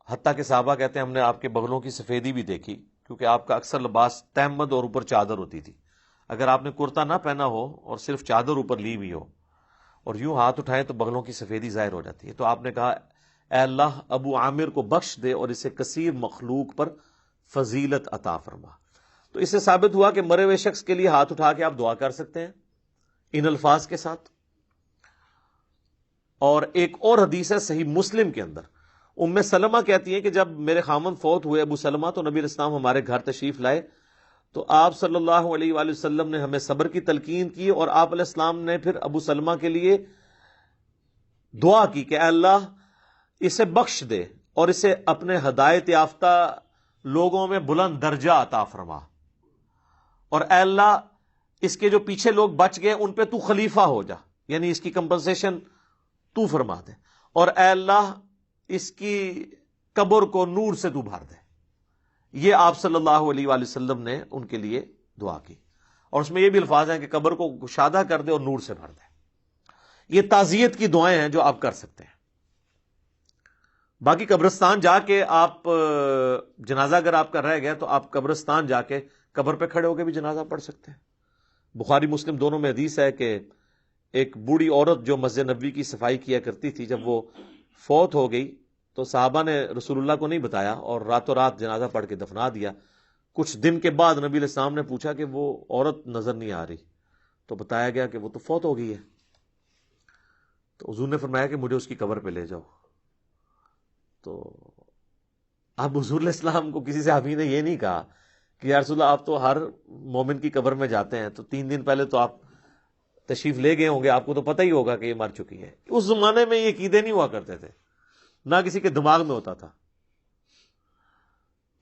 حتیٰ کہ صحابہ کہتے ہیں ہم نے آپ کے بغلوں کی سفیدی بھی دیکھی، کیونکہ آپ کا اکثر لباس تہمد اور اوپر چادر ہوتی تھی. اگر آپ نے کرتا نہ پہنا ہو اور صرف چادر اوپر لی ہوئی ہو اور یوں ہاتھ اٹھائیں تو بغلوں کی سفیدی ظاہر ہو جاتی ہے. تو آپ نے کہا اے اللہ ابو عامر کو بخش دے اور اسے کثیر مخلوق پر فضیلت عطا فرما. تو اس سے ثابت ہوا کہ مرے ہوئے شخص کے لیے ہاتھ اٹھا کے آپ دعا کر سکتے ہیں ان الفاظ کے ساتھ. اور ایک اور حدیث ہے صحیح مسلم کے اندر، ام سلمہ کہتی ہیں کہ جب میرے خامند فوت ہوئے ابو سلمہ تو نبی علیہ السلام ہمارے گھر تشریف لائے تو آپ صلی اللہ علیہ وآلہ وسلم نے ہمیں صبر کی تلقین کی، اور آپ علیہ السلام نے پھر ابو سلمہ کے لیے دعا کی کہ اے اللہ اسے بخش دے اور اسے اپنے ہدایت یافتہ لوگوں میں بلند درجہ عطا فرما، اور اے اللہ اس کے جو پیچھے لوگ بچ گئے ان پہ تو خلیفہ ہو جا، یعنی اس کی کمپنسیشن تو فرما دے، اور اے اللہ اس کی قبر کو نور سے تو بھر دے. یہ آپ صلی اللہ علیہ وآلہ وسلم نے ان کے لیے دعا کی، اور اس میں یہ بھی الفاظ ہیں کہ قبر کو گشادہ کر دے اور نور سے بھر دے. یہ تعزیت کی دعائیں ہیں جو آپ کر سکتے ہیں. باقی قبرستان جا کے آپ جنازہ اگر آپ کا رہ گیا تو آپ قبرستان جا کے قبر پہ کھڑے ہو کے بھی جنازہ پڑھ سکتے ہیں. بخاری مسلم دونوں میں حدیث ہے کہ ایک بوڑھی عورت جو مسجد نبوی کی صفائی کیا کرتی تھی، جب وہ فوت ہو گئی تو صحابہ نے رسول اللہ کو نہیں بتایا اور راتوں رات جنازہ پڑھ کے دفنا دیا. کچھ دن کے بعد نبی علیہ السلام نے پوچھا کہ وہ عورت نظر نہیں آ رہی، تو بتایا گیا کہ وہ تو فوت ہو گئی ہے. تو حضور نے فرمایا کہ مجھے اس کی قبر پہ لے جاؤ. تو اب حضور علیہ السلام کو کسی صحابی نے یہ نہیں کہا کہ یا رسول اللہ آپ تو ہر مومن کی قبر میں جاتے ہیں، تو 3 دن پہلے تو آپ تشریف لے گئے ہوں گے، آپ کو تو پتہ ہی ہوگا کہ یہ مر چکی ہے. اس زمانے میں یہ عقیدے نہیں ہوا کرتے تھے، نہ کسی کے دماغ میں ہوتا تھا.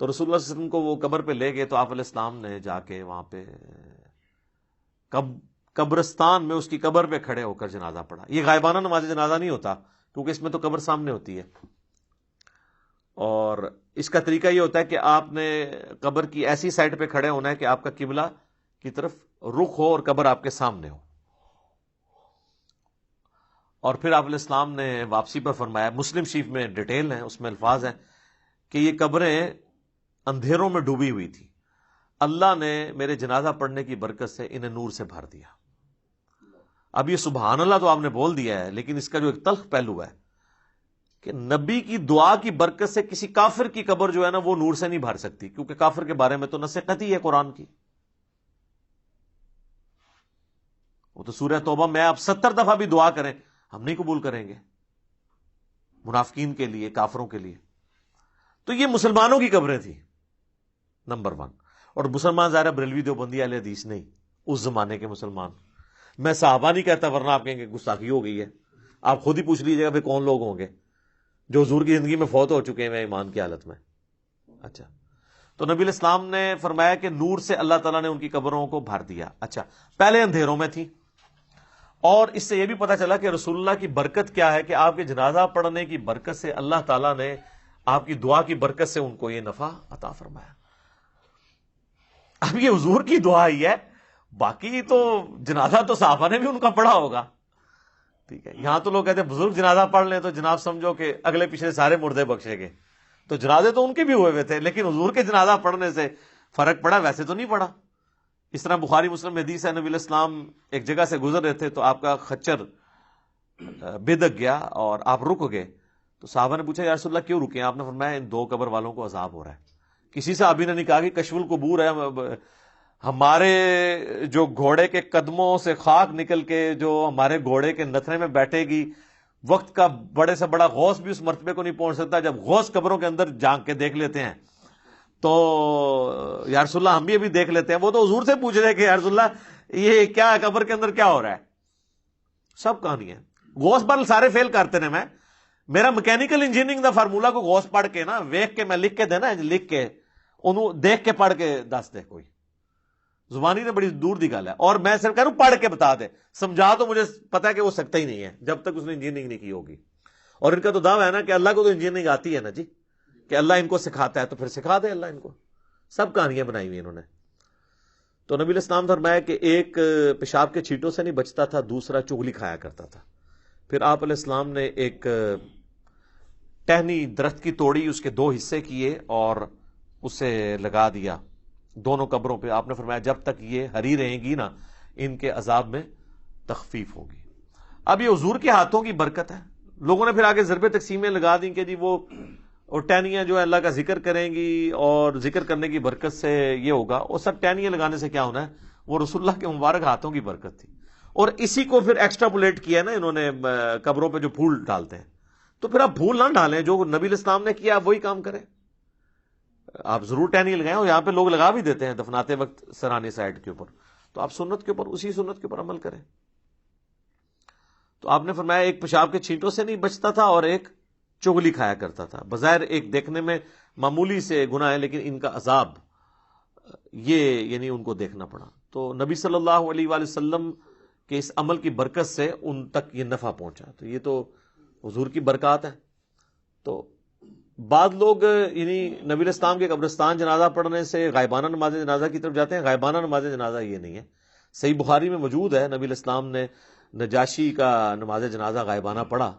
تو رسول اللہ صلی اللہ علیہ وسلم کو وہ قبر پہ لے گئے تو آپ علیہ السلام نے جا کے وہاں پہ قبرستان میں اس کی قبر پہ کھڑے ہو کر جنازہ پڑھا. یہ غائبانہ نماز جنازہ نہیں ہوتا کیونکہ اس میں تو قبر سامنے ہوتی ہے، اور اس کا طریقہ یہ ہوتا ہے کہ آپ نے قبر کی ایسی سائڈ پہ کھڑے ہونا ہے کہ آپ کا قبلہ کی طرف رخ ہو اور قبر آپ کے سامنے ہو. اور پھر آپ علیہ السلام نے واپسی پر فرمایا، مسلم شریف میں ڈیٹیل ہیں، اس میں الفاظ ہیں کہ یہ قبریں اندھیروں میں ڈوبی ہوئی تھی، اللہ نے میرے جنازہ پڑھنے کی برکت سے انہیں نور سے بھر دیا. اب یہ سبحان اللہ تو آپ نے بول دیا ہے، لیکن اس کا جو ایک تلخ پہلو ہے کہ نبی کی دعا کی برکت سے کسی کافر کی قبر جو ہے نا وہ نور سے نہیں بھر سکتی، کیونکہ کافر کے بارے میں تو نص قطعی ہے قرآن کی. وہ تو سورہ توبہ میں آپ 70 دفعہ بھی دعا کریں ہم نہیں قبول کریں گے، منافقین کے لیے، کافروں کے لیے. تو یہ مسلمانوں کی قبریں تھیں نمبر 1. اور مسلمان ظاہر بریلوی دیوبندی اہل حدیث نہیں، اس زمانے کے مسلمان. میں صحابہ نہیں کہتا ورنہ آپ کہیں گے گستاخی ہو گئی ہے. آپ خود ہی پوچھ لیجیے گا پھر کون لوگ ہوں گے جو حضور کی زندگی میں فوت ہو چکے ہیں ایمان کی حالت میں. اچھا، تو نبی الاسلام نے فرمایا کہ نور سے اللہ تعالیٰ نے ان کی قبروں کو بھر دیا. اچھا، پہلے اندھیروں میں تھی، اور اس سے یہ بھی پتا چلا کہ رسول اللہ کی برکت کیا ہے کہ آپ کے جنازہ پڑھنے کی برکت سے اللہ تعالیٰ نے آپ کی دعا کی برکت سے ان کو یہ نفع عطا فرمایا. اب یہ حضور کی دعا ہی ہے، باقی تو جنازہ تو صحابہ نے بھی ان کا پڑھا ہوگا. ٹھیک ہے، یہاں تو لوگ کہتے ہیں بزرگ جنازہ پڑھ لیں تو جناب سمجھو کہ اگلے پچھلے سارے مردے بخشے گئے. تو جنازے تو ان کے بھی ہوئے تھے، لیکن حضور کے جنازہ پڑھنے سے فرق پڑا؟ ویسے تو نہیں پڑا. اس طرح بخاری مسلم حدیث ہے، نبی علیہ السلام ایک جگہ سے گزر رہے تھے تو آپ کا خچر بدک گیا اور آپ رک گئے. تو صحابہ نے پوچھا یا رسول اللہ کیوں رکے؟ آپ نے فرمایا ان دو قبر والوں کو عذاب ہو رہا ہے. کسی صحابی نے نہیں کہا کہ کشف القبور ہے، ہمارے جو گھوڑے کے قدموں سے خاک نکل کے جو ہمارے گھوڑے کے نتھرے میں بیٹھے گی، وقت کا بڑے سے بڑا غوث بھی اس مرتبے کو نہیں پہنچ سکتا. جب غوث قبروں کے اندر جھانک کے دیکھ لیتے ہیں تو یا رسول اللہ ہم بھی ابھی دیکھ لیتے ہیں. وہ تو حضور سے پوچھ رہے کہ یا رسول اللہ یہ کیا ہے، قبر کے اندر کیا ہو رہا ہے؟ سب کہانی ہے. غوث پر سارے فیل کرتے ہیں. میرا میکینیکل انجینئرنگ دا فارمولا کو غوث پڑھ کے نا ویک کے میں لکھ کے دینا، لکھ کے انہوں دیکھ کے پڑھ کے دس دے. کوئی زبانی نے بڑی دور دی گل ہے، اور میں صرف کہہ رہا ہوں پڑھ کے بتا دے. سمجھا تو مجھے پتا ہے کہ وہ سکتا ہی نہیں ہے جب تک اس نے انجینئرنگ نہیں کی ہوگی. اور ان کا تو دعویٰ ہے نا کہ اللہ کو تو انجینئرنگ آتی ہے نا جی، کہ اللہ ان کو سکھاتا ہے، تو پھر سکھا دے اللہ ان کو. سب کہانیاں بنائی ہوئی انہوں نے. تو نبی علیہ السلام فرمایا کہ ایک پیشاب کے چھینٹوں سے نہیں بچتا تھا، دوسرا چغلی کھایا کرتا تھا. پھر آپ علیہ السلام نے ایک ٹہنی درخت کی توڑی، اس کے دو حصے کیے اور اسے لگا دیا دونوں قبروں پہ. آپ نے فرمایا جب تک یہ ہری رہیں گی نا ان کے عذاب میں تخفیف ہوگی. اب یہ حضور کے ہاتھوں کی برکت ہے. لوگوں نے پھر آگے ضرب تقسیمیں لگا دیں کہ جی وہ ٹہنیاں جو ہے اللہ کا ذکر کریں گی اور ذکر کرنے کی برکت سے یہ ہوگا. اور سب ٹہنیاں لگانے سے کیا ہونا ہے؟ وہ رسول اللہ کے مبارک ہاتھوں کی برکت تھی. اور اسی کو پھر ایکسٹراپولیٹ کیا نا انہوں نے قبروں پہ جو پھول ڈالتے ہیں. تو پھر آپ پھول نہ ڈالیں، جو نبی علیہ السلام نے کیا وہی کام کریں. آپ ضرور ٹہنی لگائیں، اور یہاں پہ لوگ لگا بھی دیتے ہیں دفناتے وقت سرانے سائڈ کے اوپر. تو آپ سنت کے اوپر، اسی سنت کے اوپر عمل کریں. تو آپ نے فرمایا ایک پیشاب کے چھینٹوں سے نہیں بچتا تھا اور ایک چغلی کھایا کرتا تھا. بظاہر ایک دیکھنے میں معمولی سے گناہ ہے، لیکن ان کا عذاب یہ یعنی ان کو دیکھنا پڑا. تو نبی صلی اللہ علیہ وآلہ وسلم کے اس عمل کی برکت سے ان تک یہ نفع پہنچا. تو یہ تو حضور کی برکات ہے. تو بعض لوگ یعنی نبی علیہ السلام کے قبرستان جنازہ پڑھنے سے غائبانہ نماز جنازہ کی طرف جاتے ہیں. غائبانہ نماز جنازہ یہ نہیں ہے. صحیح بخاری میں موجود ہے نبی علیہ السلام نے نجاشی کا نماز جنازہ غائبانہ پڑھا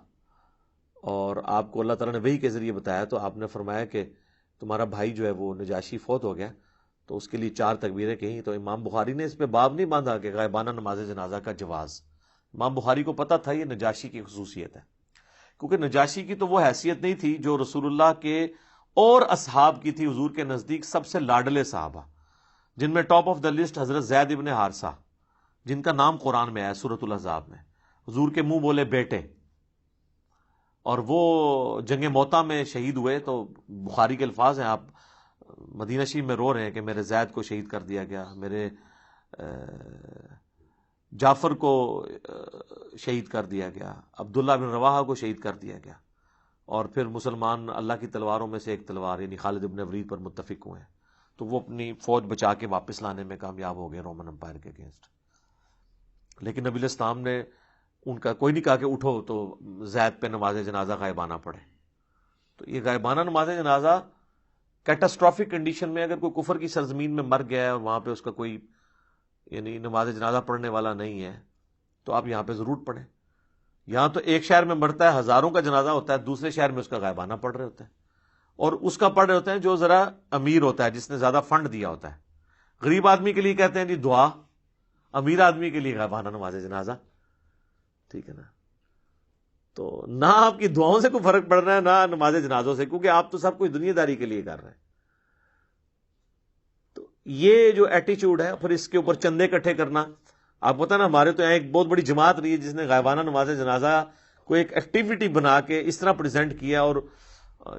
اور آپ کو اللہ تعالیٰ نے وحی کے ذریعے بتایا. تو آپ نے فرمایا کہ تمہارا بھائی جو ہے وہ نجاشی فوت ہو گیا، تو اس کے لیے 4 تکبیریں کہیں. تو امام بخاری نے اس پہ باب نہیں باندھا کہ غائبانہ نماز جنازہ کا جواز. امام بخاری کو پتہ تھا یہ نجاشی کی خصوصیت ہے، کیونکہ نجاشی کی تو وہ حیثیت نہیں تھی جو رسول اللہ کے اور اصحاب کی تھی. حضور کے نزدیک سب سے لاڈلے صحابہ، جن میں ٹاپ آف دا لسٹ حضرت زید ابن حارثہ، جن کا نام قرآن میں آیا سورۃ الاحزاب میں. حضور کے منہ بولے بیٹے، اور وہ جنگ موتا میں شہید ہوئے. تو بخاری کے الفاظ ہیں، آپ مدینہ شریف میں رو رہے ہیں کہ میرے زید کو شہید کر دیا گیا، میرے جعفر کو شہید کر دیا گیا، عبداللہ بن رواحہ کو شہید کر دیا گیا. اور پھر مسلمان اللہ کی تلواروں میں سے ایک تلوار یعنی خالد بن ولید پر متفق ہوئے ہیں. تو وہ اپنی فوج بچا کے واپس لانے میں کامیاب ہو گئے رومن امپائر کے اگینسٹ. لیکن نبی علیہ السلام نے ان کا کوئی نہیں کہا کہ اٹھو تو زید پہ نماز جنازہ غائبانہ پڑھے. تو یہ غائبانہ نماز جنازہ کیٹاسٹرافک کنڈیشن میں اگر کوئی کفر کی سرزمین میں مر گیا ہے اور وہاں پہ اس کا کوئی یعنی نماز جنازہ پڑھنے والا نہیں ہے تو آپ یہاں پہ ضرور پڑھیں. یہاں تو ایک شہر میں مرتا ہے، ہزاروں کا جنازہ ہوتا ہے، دوسرے شہر میں اس کا غائبانہ پڑھ رہے ہوتے ہیں. اور اس کا پڑھ رہے ہوتے ہیں جو ذرا امیر ہوتا ہے، جس نے زیادہ فنڈ دیا ہوتا ہے. غریب آدمی کے لیے کہتے ہیں جی دعا، امیر آدمی کے لیے غائبانہ نماز جنازہ. ٹھیک ہے نا؟ تو نہ آپ کی دعاؤں سے کوئی فرق پڑ رہا ہے نہ نماز جنازوں سے، کیونکہ آپ تو سب کچھ دنیا داری کے لیے کر رہے ہیں. تو یہ جو ایٹیچیوڈ ہے، پھر اس کے اوپر چندے اکٹھے کرنا. آپ پتہ نا ہمارے تو یہاں ایک بہت بڑی جماعت رہی ہے جس نے غائبانہ نماز جنازہ کو ایک ایکٹیویٹی بنا کے اس طرح پریزنٹ کیا اور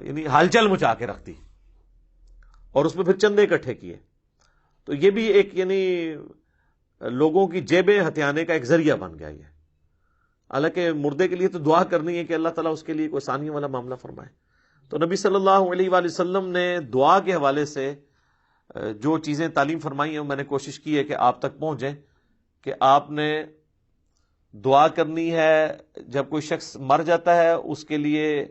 یعنی ہلچل مچا کے رکھ دی اور اس میں پھر چندے اکٹھے کیے. تو یہ بھی ایک یعنی لوگوں کی جیبیں ہتھیانے کا ایک ذریعہ بن گیا یہ. حالانکہ مردے کے لیے تو دعا کرنی ہے کہ اللہ تعالیٰ اس کے لیے کوئی آسانی والا معاملہ فرمائے. تو نبی صلی اللہ علیہ وآلہ وسلم نے دعا کے حوالے سے جو چیزیں تعلیم فرمائی ہیں میں نے کوشش کی ہے کہ آپ تک پہنچیں. کہ آپ نے دعا کرنی ہے جب کوئی شخص مر جاتا ہے اس کے لیے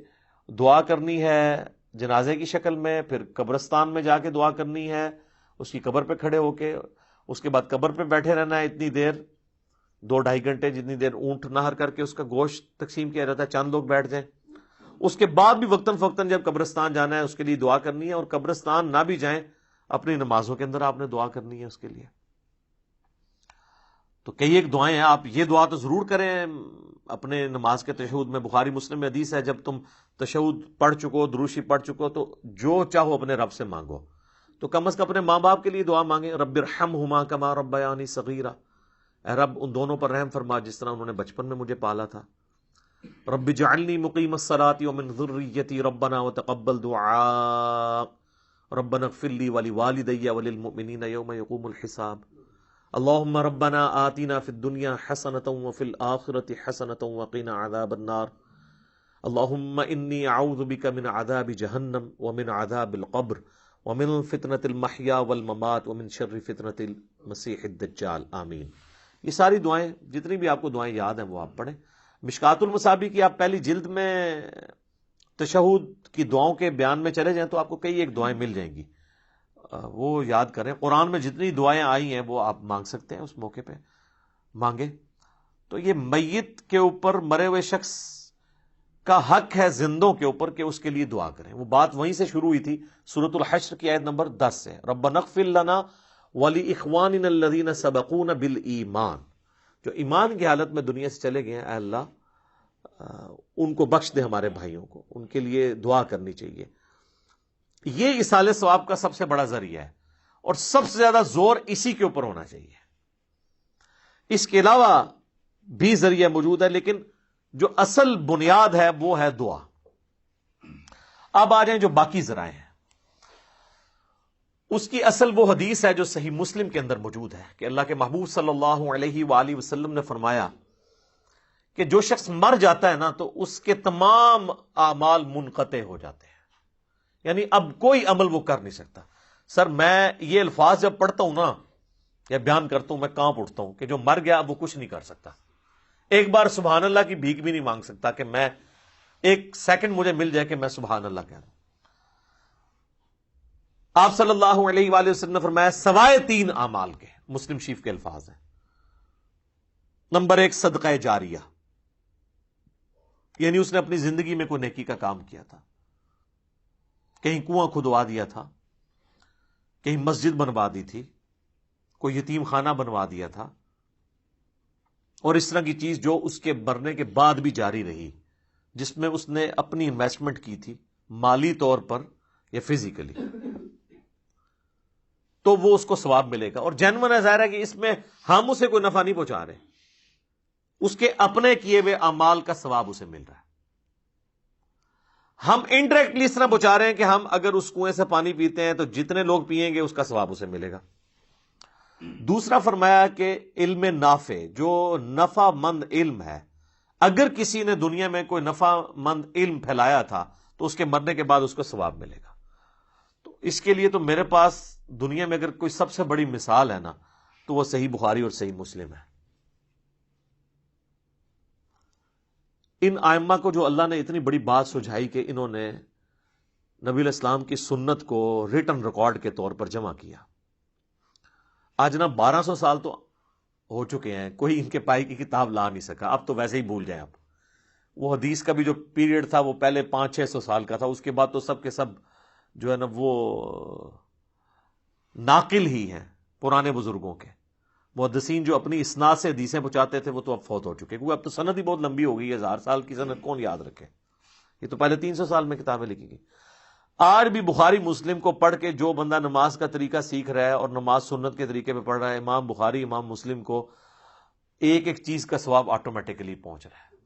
دعا کرنی ہے جنازے کی شکل میں, پھر قبرستان میں جا کے دعا کرنی ہے اس کی قبر پہ کھڑے ہو کے, اس کے بعد قبر پہ بیٹھے رہنا ہے اتنی دیر 2-2.5 گھنٹے جتنی دیر اونٹ نہر کر کے اس کا گوشت تقسیم کیا جاتا ہے, چند لوگ بیٹھ جائیں. اس کے بعد بھی وقتاً فوقتاً جب قبرستان جانا ہے اس کے لیے دعا کرنی ہے, اور قبرستان نہ بھی جائیں اپنی نمازوں کے اندر آپ نے دعا کرنی ہے اس کے لیے. تو کئی ایک دعائیں ہیں, آپ یہ دعا تو ضرور کریں اپنے نماز کے تشہد میں. بخاری مسلم میں حدیث ہے جب تم تشہد پڑھ چکو, دروشی پڑھ چکو, تو جو چاہو اپنے رب سے مانگو. تو کم از کم اپنے ماں باپ کے لیے دعا مانگیں, رب ارحمہما کما ربیانی صغیرا, اے رب ان دونوں پر رحم فرما جس طرح انہوں نے بچپن میں مجھے پالا تھا. رب اجعلنی مقیم الصلاۃ ومن ذریتی ربنا وتقبل دعاء ربنا اغفر لی ولوالدی وللمؤمنین یوم یقوم الحساب. اللہم ربنا آتنا فی الدنیا حسنۃ وفی الآخرۃ حسنۃ وقنا عذاب النار. اللہم انی اعوذ بک من عذاب جہنم ومن عذاب القبر ومن فتنۃ المحیا والممات ومن شر فتنۃ المسیح الدجال. آمین. یہ ساری دعائیں جتنی بھی آپ کو دعائیں یاد ہیں وہ آپ پڑھیں. مشکات المصابیح کی آپ پہلی جلد میں تشہد کی دعاؤں کے بیان میں چلے جائیں تو آپ کو کئی ایک دعائیں مل جائیں گی, وہ یاد کریں. قرآن میں جتنی دعائیں آئی ہیں وہ آپ مانگ سکتے ہیں, اس موقع پہ مانگیں. تو یہ میت کے اوپر, مرے ہوئے شخص کا حق ہے زندوں کے اوپر کہ اس کے لیے دعا کریں. وہ بات وہیں سے شروع ہوئی تھی سورۃ الحشر کی آیت نمبر 10 سے, ربنا اغفر لنا ولاخواننا الذین سبقونا بالایمان. جو ایمان کی حالت میں دنیا سے چلے گئے ہیں, اے اللہ ان کو بخش دے, ہمارے بھائیوں کو, ان کے لیے دعا کرنی چاہیے. یہ ایصال ثواب کا سب سے بڑا ذریعہ ہے اور سب سے زیادہ زور اسی کے اوپر ہونا چاہیے. اس کے علاوہ بھی ذریعہ موجود ہے لیکن جو اصل بنیاد ہے وہ ہے دعا. اب آ جائیں جو باقی ذرائع ہیں. اس کی اصل وہ حدیث ہے جو صحیح مسلم کے اندر موجود ہے کہ اللہ کے محبوب صلی اللہ علیہ وآلہ وسلم نے فرمایا کہ جو شخص مر جاتا ہے نا تو اس کے تمام اعمال منقطع ہو جاتے ہیں. یعنی اب کوئی عمل وہ کر نہیں سکتا. سر میں یہ الفاظ جب پڑھتا ہوں نا یا بیان کرتا ہوں میں کانپ اٹھتا ہوں کہ جو مر گیا اب وہ کچھ نہیں کر سکتا. ایک بار سبحان اللہ کی بھیک بھی نہیں مانگ سکتا کہ میں ایک سیکنڈ مجھے مل جائے کہ میں سبحان اللہ کہہ دوں. آپ صلی اللہ علیہ وآلہ وسلم نے فرمایا سوائے 3 اعمال کے, مسلم شریف کے الفاظ ہیں. نمبر 1 صدقہ جاریہ, یعنی اس نے اپنی زندگی میں کوئی نیکی کا کام کیا تھا, کہیں کنواں کھدوا دیا تھا, کہیں مسجد بنوا دی تھی, کوئی یتیم خانہ بنوا دیا تھا, اور اس طرح کی چیز جو اس کے مرنے کے بعد بھی جاری رہی, جس میں اس نے اپنی انویسٹمنٹ کی تھی مالی طور پر یا فزیکلی, تو وہ اس کو ثواب ملے گا. اور جینون ہے, ظاہر ہے کہ اس میں ہم اسے کوئی نفع نہیں پہنچا رہے, اس کے اپنے کیے ہوئے اعمال کا ثواب اسے مل رہا ہے. ہم انڈائریکٹلی اس طرح پہنچا رہے ہیں کہ ہم اگر اس کنویں سے پانی پیتے ہیں تو جتنے لوگ پیئیں گے اس کا ثواب اسے ملے گا. دوسرا فرمایا کہ علم نافع, جو نفع مند علم ہے, اگر کسی نے دنیا میں کوئی نفع مند علم پھیلایا تھا تو اس کے مرنے کے بعد اس کو ثواب ملے گا. تو اس کے لیے تو میرے پاس دنیا میں اگر کوئی سب سے بڑی مثال ہے نا تو وہ صحیح بخاری اور صحیح مسلم ہے. ان ائمہ کو جو اللہ نے اتنی بڑی بات سجھائی کہ انہوں نے نبی علیہ السلام کی سنت کو ریٹن ریکارڈ کے طور پر جمع کیا. آج نا 1200 سال تو ہو چکے ہیں, کوئی ان کے پائی کی کتاب لا نہیں سکا. اب تو ویسے ہی بھول جائیں آپ. وہ حدیث کا بھی جو پیریڈ تھا وہ پہلے 500-600 سال کا تھا, اس کے بعد تو سب کے سب جو ہے نا وہ ناقل ہی ہیں پرانے بزرگوں کے. محدثین جو اپنی اسناد سے حدیثیں پہنچاتے تھے وہ تو اب فوت ہو چکے, کیونکہ اب تو سند ہی بہت لمبی ہو گئی ہے. 1000 سال کی سند کون یاد رکھے, یہ تو پہلے 300 سال میں کتابیں لکھی گئی. آج بھی بخاری مسلم کو پڑھ کے جو بندہ نماز کا طریقہ سیکھ رہا ہے اور نماز سنت کے طریقے پہ پڑھ رہا ہے, امام بخاری امام مسلم کو ایک ایک چیز کا ثواب آٹومیٹکلی پہنچ رہا ہے.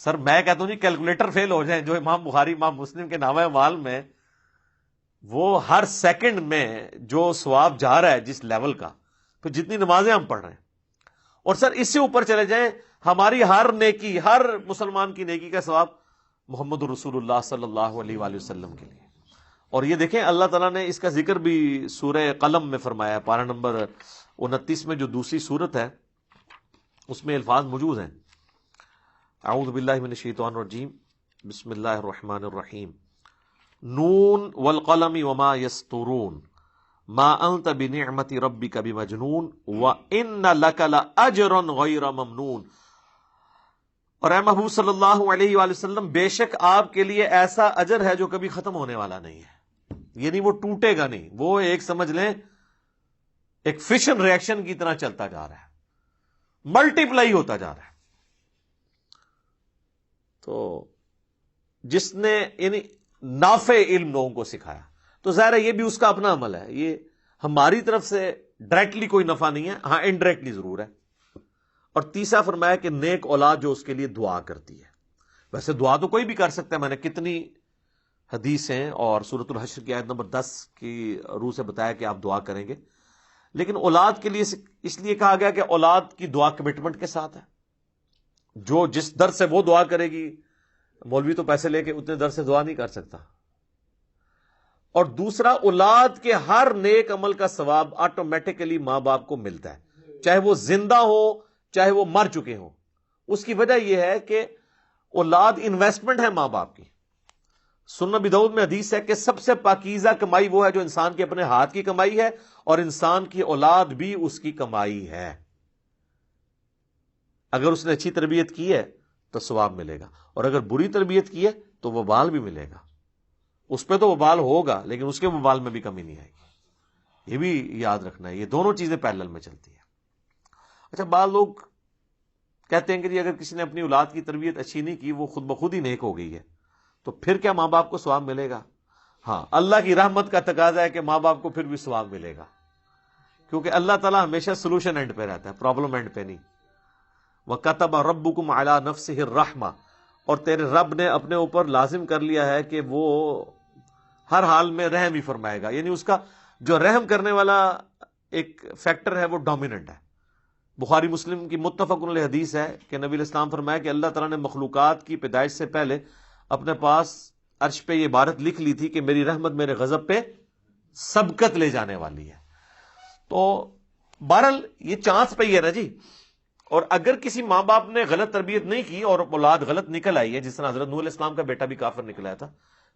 سر میں کہتا ہوں جی کیلکولیٹر فیل ہو جائیں, جو امام بخاری امام مسلم کے نامہ اعمال میں وہ ہر سیکنڈ میں جو ثواب جا رہا ہے جس لیول کا، پھر جتنی نمازیں ہم پڑھ رہے ہیں، اور سر اس سے اوپر چلے جائیں، ہماری ہر نیکی، ہر مسلمان کی نیکی کا ثواب محمد رسول اللہ صلی اللہ علیہ وآلہ وسلم کے لیے. اور یہ دیکھیں اللہ تعالیٰ نے اس کا ذکر بھی سورہ قلم میں فرمایا ہے، پارہ نمبر 29 میں جو دوسری سورت ہے اس میں الفاظ موجود ہیں. اعوذ باللہ من الشیطان الرجیم، بسم اللہ الرحمن الرحیم، نون والقلم وما یسطرون ما انت بنعمت ربک بمجنون وان لک لاجرا غیر ممنون. اور اے محبوب صلی اللہ علیہ وآلہ وسلم، بے شک آپ کے لیے ایسا اجر ہے جو کبھی ختم ہونے والا نہیں ہے، یعنی وہ ٹوٹے گا نہیں، وہ ایک سمجھ لیں ایک فشن ریئیکشن کی طرح چلتا جا رہا ہے، ملٹی پلائی ہوتا جا رہا ہے. تو جس نے یعنی نافع علم لوگوں کو سکھایا، تو ظاہر ہے یہ بھی اس کا اپنا عمل ہے، یہ ہماری طرف سے ڈائریکٹلی کوئی نفع نہیں ہے، ہاں انڈائریکٹلی ضرور ہے. اور تیسرا فرمایا کہ نیک اولاد جو اس کے لیے دعا کرتی ہے. ویسے دعا تو کوئی بھی کر سکتا ہے، میں نے کتنی حدیثیں اور سورۃ الحشر کی آیت نمبر 10 کی روح سے بتایا کہ آپ دعا کریں گے، لیکن اولاد کے لیے اس لیے کہا گیا کہ اولاد کی دعا کمٹمنٹ کے ساتھ ہے. جو جس در سے وہ دعا کرے گی، مولوی تو پیسے لے کے اتنے در سے دعا نہیں کر سکتا. اور دوسرا، اولاد کے ہر نیک عمل کا ثواب آٹومیٹکلی ماں باپ کو ملتا ہے، چاہے وہ زندہ ہو چاہے وہ مر چکے ہوں. اس کی وجہ یہ ہے کہ اولاد انویسٹمنٹ ہے ماں باپ کی. سنن ابی داؤد میں حدیث ہے کہ سب سے پاکیزہ کمائی وہ ہے جو انسان کے اپنے ہاتھ کی کمائی ہے، اور انسان کی اولاد بھی اس کی کمائی ہے. اگر اس نے اچھی تربیت کی ہے تو ثواب ملے گا، اور اگر بری تربیت کی ہے تو وبال بھی ملے گا. اس پہ تو وبال ہوگا لیکن اس کے وبال میں بھی کمی نہیں آئے گی. یہ بھی یاد رکھنا ہے، یہ دونوں چیزیں پیرلل میں چلتی ہیں. اچھا، بعض لوگ کہتے ہیں کہ جی اگر کسی نے اپنی اولاد کی تربیت اچھی نہیں کی، وہ خود بخود ہی نیک ہو گئی ہے، تو پھر کیا ماں باپ کو ثواب ملے گا؟ ہاں، اللہ کی رحمت کا تقاضا ہے کہ ماں باپ کو پھر بھی ثواب ملے گا، کیونکہ اللہ تعالیٰ ہمیشہ سولوشن اینڈ پہ رہتا ہے، پرابلم اینڈ پہ نہیں. وَكَتَبَ رَبُّكُمْ عَلَى نَفْسِهِ الرَّحْمَةَ، اور تیرے رب نے اپنے اوپر لازم کر لیا ہے کہ وہ ہر حال میں رحم ہی فرمائے گا. یعنی اس کا جو رحم کرنے والا ایک فیکٹر ہے وہ ڈومیننٹ ہے. بخاری مسلم کی متفق علیہ حدیث ہے کہ نبی علیہ السلام فرمایا کہ اللہ تعالیٰ نے مخلوقات کی پیدائش سے پہلے اپنے پاس عرش پہ یہ عبارت لکھ لی تھی کہ میری رحمت میرے غضب پہ سبقت لے جانے والی ہے. تو بہرحال یہ چانس پہ ہی ہے نا جی. اور اگر کسی ماں باپ نے غلط تربیت نہیں کی اور اولاد غلط نکل آئی ہے، جس طرح حضرت نوح علیہ السلام کا بیٹا بھی کافر نکلا تھا،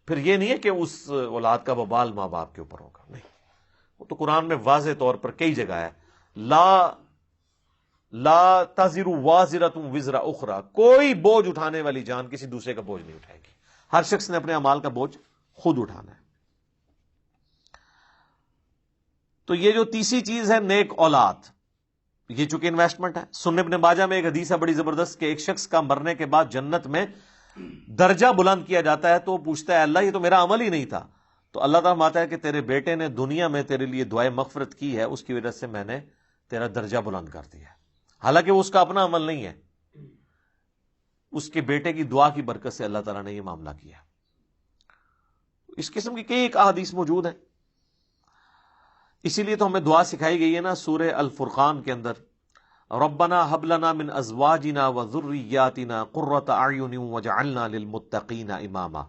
پھر یہ نہیں ہے کہ اس اولاد کا وبال ماں باپ کے اوپر ہوگا، نہیں. وہ تو قرآن میں واضح طور پر کئی جگہ ہے، لا تزر وازرۃ وزر اخرى، کوئی بوجھ اٹھانے والی جان کسی دوسرے کا بوجھ نہیں اٹھائے گی. ہر شخص نے اپنے اعمال کا بوجھ خود اٹھانا ہے. تو یہ جو تیسری چیز ہے نیک اولاد، یہ چونکہ انویسٹمنٹ ہے. سنن ابن ماجہ میں ایک حدیث ہے بڑی زبردست کہ ایک شخص کا مرنے کے بعد جنت میں درجہ بلند کیا جاتا ہے، تو وہ پوچھتا ہے اللہ یہ تو میرا عمل ہی نہیں تھا. تو اللہ تعالیٰ فرماتا ہے کہ تیرے بیٹے نے دنیا میں تیرے لیے دعائے مغفرت کی ہے، اس کی وجہ سے میں نے تیرا درجہ بلند کر دیا. حالانکہ وہ اس کا اپنا عمل نہیں ہے، اس کے بیٹے کی دعا کی برکت سے اللہ تعالیٰ نے یہ معاملہ کیا. اس قسم کی کئی ایک احادیث موجود ہیں. اسی لیے تو ہمیں دعا سکھائی گئی ہے نا سورہ الفرقان کے اندر، ربنا هب لنا من ازواجنا وذریاتنا قرۃ اعین واجعلنا للمتقین اماما.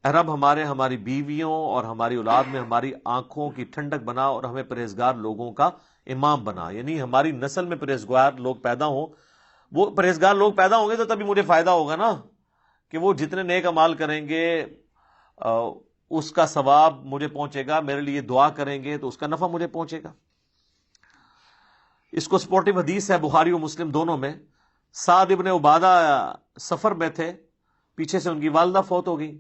اے رب ہماری بیویوں اور ہماری اولاد میں ہماری آنکھوں کی ٹھنڈک بنا اور ہمیں پرہیزگار لوگوں کا امام بنا. یعنی ہماری نسل میں پرہیزگار لوگ پیدا ہوں. وہ پرہیزگار لوگ پیدا ہوں گے تو تبھی مجھے فائدہ ہوگا نا، کہ وہ جتنے نیک اعمال کریں گے اس کا ثواب مجھے پہنچے گا، میرے لیے دعا کریں گے تو اس کا نفع مجھے پہنچے گا. اس کو سپورٹیو حدیث ہے بخاری و مسلم دونوں میں. سعد ابن عبادہ سفر میں تھے، پیچھے سے ان کی والدہ فوت ہو گئی.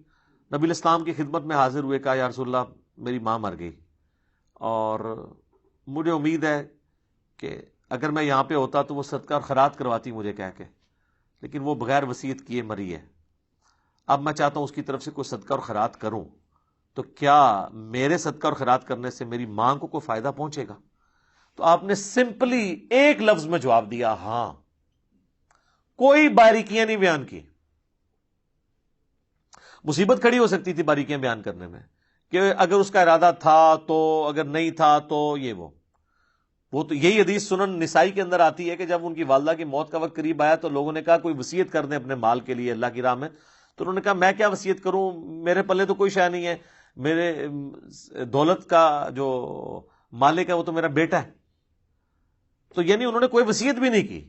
نبی علیہ السلام کی خدمت میں حاضر ہوئے، کہا یا رسول اللہ میری ماں مر گئی اور مجھے امید ہے کہ اگر میں یہاں پہ ہوتا تو وہ صدقہ اور خیرات کرواتی مجھے کہہ کے، لیکن وہ بغیر وصیت کیے مری ہے. اب میں چاہتا ہوں اس کی طرف سے کوئی صدقہ اور خیرات کروں، تو کیا میرے صدقہ اور خیرات کرنے سے میری ماں کو کوئی فائدہ پہنچے گا؟ تو آپ نے سمپلی ایک لفظ میں جواب دیا ہاں. کوئی باریکیاں نہیں بیان کی. مصیبت کھڑی ہو سکتی تھی باریکیاں بیان کرنے میں، کہ اگر اس کا ارادہ تھا تو، اگر نہیں تھا تو یہ وہ تو یہی حدیث سنن نسائی کے اندر آتی ہے کہ جب ان کی والدہ کی موت کا وقت قریب آیا تو لوگوں نے کہا کوئی وصیت کر دیں اپنے مال کے لیے اللہ کی راہ میں. تو انہوں نے کہا میں کیا وصیت کروں، میرے پلے تو کوئی شے نہیں ہے، میرے دولت کا جو مالک ہے وہ تو میرا بیٹا ہے. تو یعنی انہوں نے کوئی وصیت بھی نہیں کی.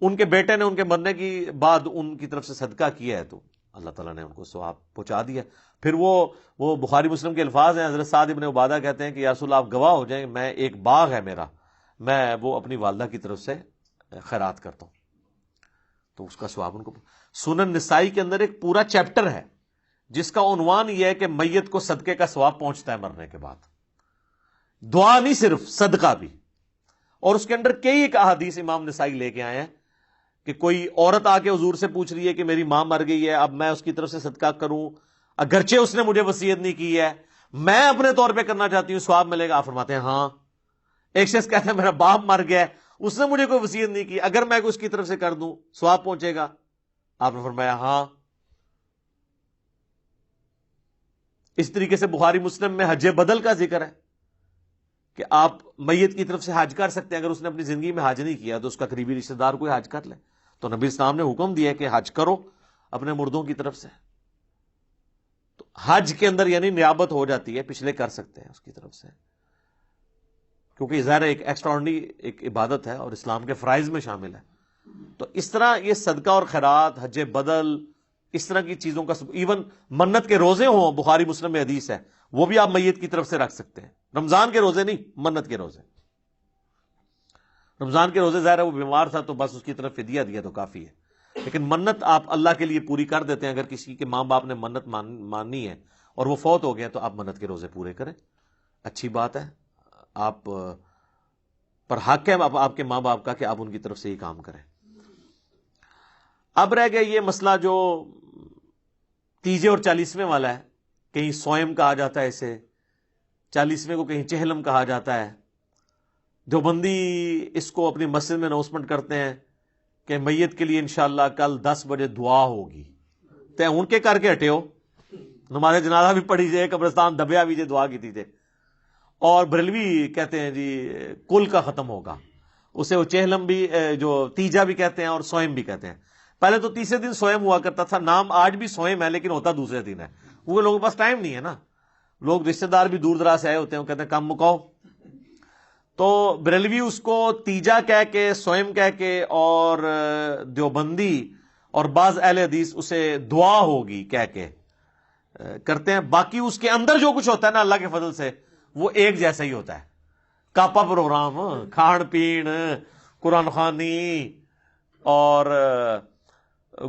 ان کے بیٹے نے ان کے مرنے کی بعد ان کی طرف سے صدقہ کیا ہے تو اللہ تعالیٰ نے ان کو ثواب پہنچا دیا. پھر وہ بخاری مسلم کے الفاظ ہیں، حضرت سعد ابن عبادہ کہتے ہیں کہ یا رسول اللہ آپ گواہ ہو جائیں، میں ایک باغ ہے میرا، میں وہ اپنی والدہ کی طرف سے خیرات کرتا ہوں، تو اس کا ثواب ان کو. سنن نسائی کے اندر ایک پورا چیپٹر ہے جس کا عنوان یہ ہے کہ میت کو صدقے کا ثواب پہنچتا ہے مرنے کے بعد. دعا نہیں صرف، صدقہ بھی. اور اس کے اندر کئی ایک احادیث امام نسائی لے کے آئے ہیں کہ کوئی عورت آ کے حضور سے پوچھ رہی ہے کہ میری ماں مر گئی ہے، اب میں اس کی طرف سے صدقہ کروں اگرچہ اس نے مجھے وصیت نہیں کی ہے، میں اپنے طور پہ کرنا چاہتی ہوں، ثواب ملے گا؟ آپ فرماتے ہیں ہاں. ایک شخص کہتا ہے میرا باپ مر گیا ہے، اس نے مجھے کوئی وصیت نہیں کی، اگر میں اس کی طرف سے کر دوں ثواب پہنچے گا؟ آپ نے فرمایا ہاں. اس طریقے سے بخاری مسلم میں حج بدل کا ذکر ہے کہ آپ میت کی طرف سے حج کر سکتے ہیں. اگر اس نے اپنی زندگی میں حج نہیں کیا تو اس کا قریبی رشتہ دار کوئی حج کر لے. تو نبی اسلام نے حکم دیا کہ حج کرو اپنے مردوں کی طرف سے. تو حج کے اندر یعنی نیابت ہو جاتی ہے، پچھلے کر سکتے ہیں اس کی طرف سے، کیونکہ ظاہر ایک ایکسٹراڈنری ایک عبادت ہے اور اسلام کے فرائض میں شامل ہے. تو اس طرح یہ صدقہ اور خیرات، حج بدل، اس طرح کی چیزوں کا، ایون منت کے روزے ہوں، بخاری مسلم میں حدیث ہے، وہ بھی آپ میت کی طرف سے رکھ سکتے ہیں. رمضان کے روزے نہیں، منت کے روزے. رمضان کے روزے ظاہر ہے وہ بیمار تھا تو بس اس کی طرف فدیہ دیا تو کافی ہے، لیکن منت آپ اللہ کے لیے پوری کر دیتے ہیں. اگر کسی کے ماں باپ نے منت ماننی ہے اور وہ فوت ہو گیا تو آپ منت کے روزے پورے کریں، اچھی بات ہے. آپ پر حق ہے آپ کے ماں باپ کا کہ آپ ان کی طرف سے ہی کام کریں. اب رہ گیا یہ مسئلہ جو تیجے اور چالیسویں والا ہے. کہیں سوئم کہا جاتا ہے اسے، چالیسویں کو کہیں چہلم کہا جاتا ہے. دیوبندی اس کو اپنی مسجد میں اناؤنسمنٹ کرتے ہیں کہ میت کے لیے انشاءاللہ کل 10 بجے دعا ہوگی، تے ان کے کر کے ہٹے ہو، نماز جنازہ بھی پڑھی جائے، قبرستان دبیا بھی جائے، دعا کی تھی. اور بریلوی کہتے ہیں جی کل کا ختم ہوگا، اسے وہ چہلم بھی جو تیجا بھی کہتے ہیں اور سوئم بھی کہتے ہیں. پہلے تو تیسرے دن سوئم ہوا کرتا تھا، نام آج بھی سوئم ہے لیکن ہوتا دوسرے دن ہے، کیونکہ لوگوں کے پاس ٹائم نہیں ہے نا. لوگ رشتہ دار بھی دور دراز سے آئے ہوتے ہیں، وہ کہتے ہیں کام مکاؤ. تو بریلوی اس کو تیجا کہہ کے، سوئم کہہ کے، اور دیوبندی اور بعض اہل حدیث اسے دعا ہوگی کہہ کے کرتے ہیں. باقی اس کے اندر جو کچھ ہوتا ہے نا اللہ کے فضل سے وہ ایک جیسا ہی ہوتا ہے. کاپا پروگرام، کھان پین، قرآن خوانی اور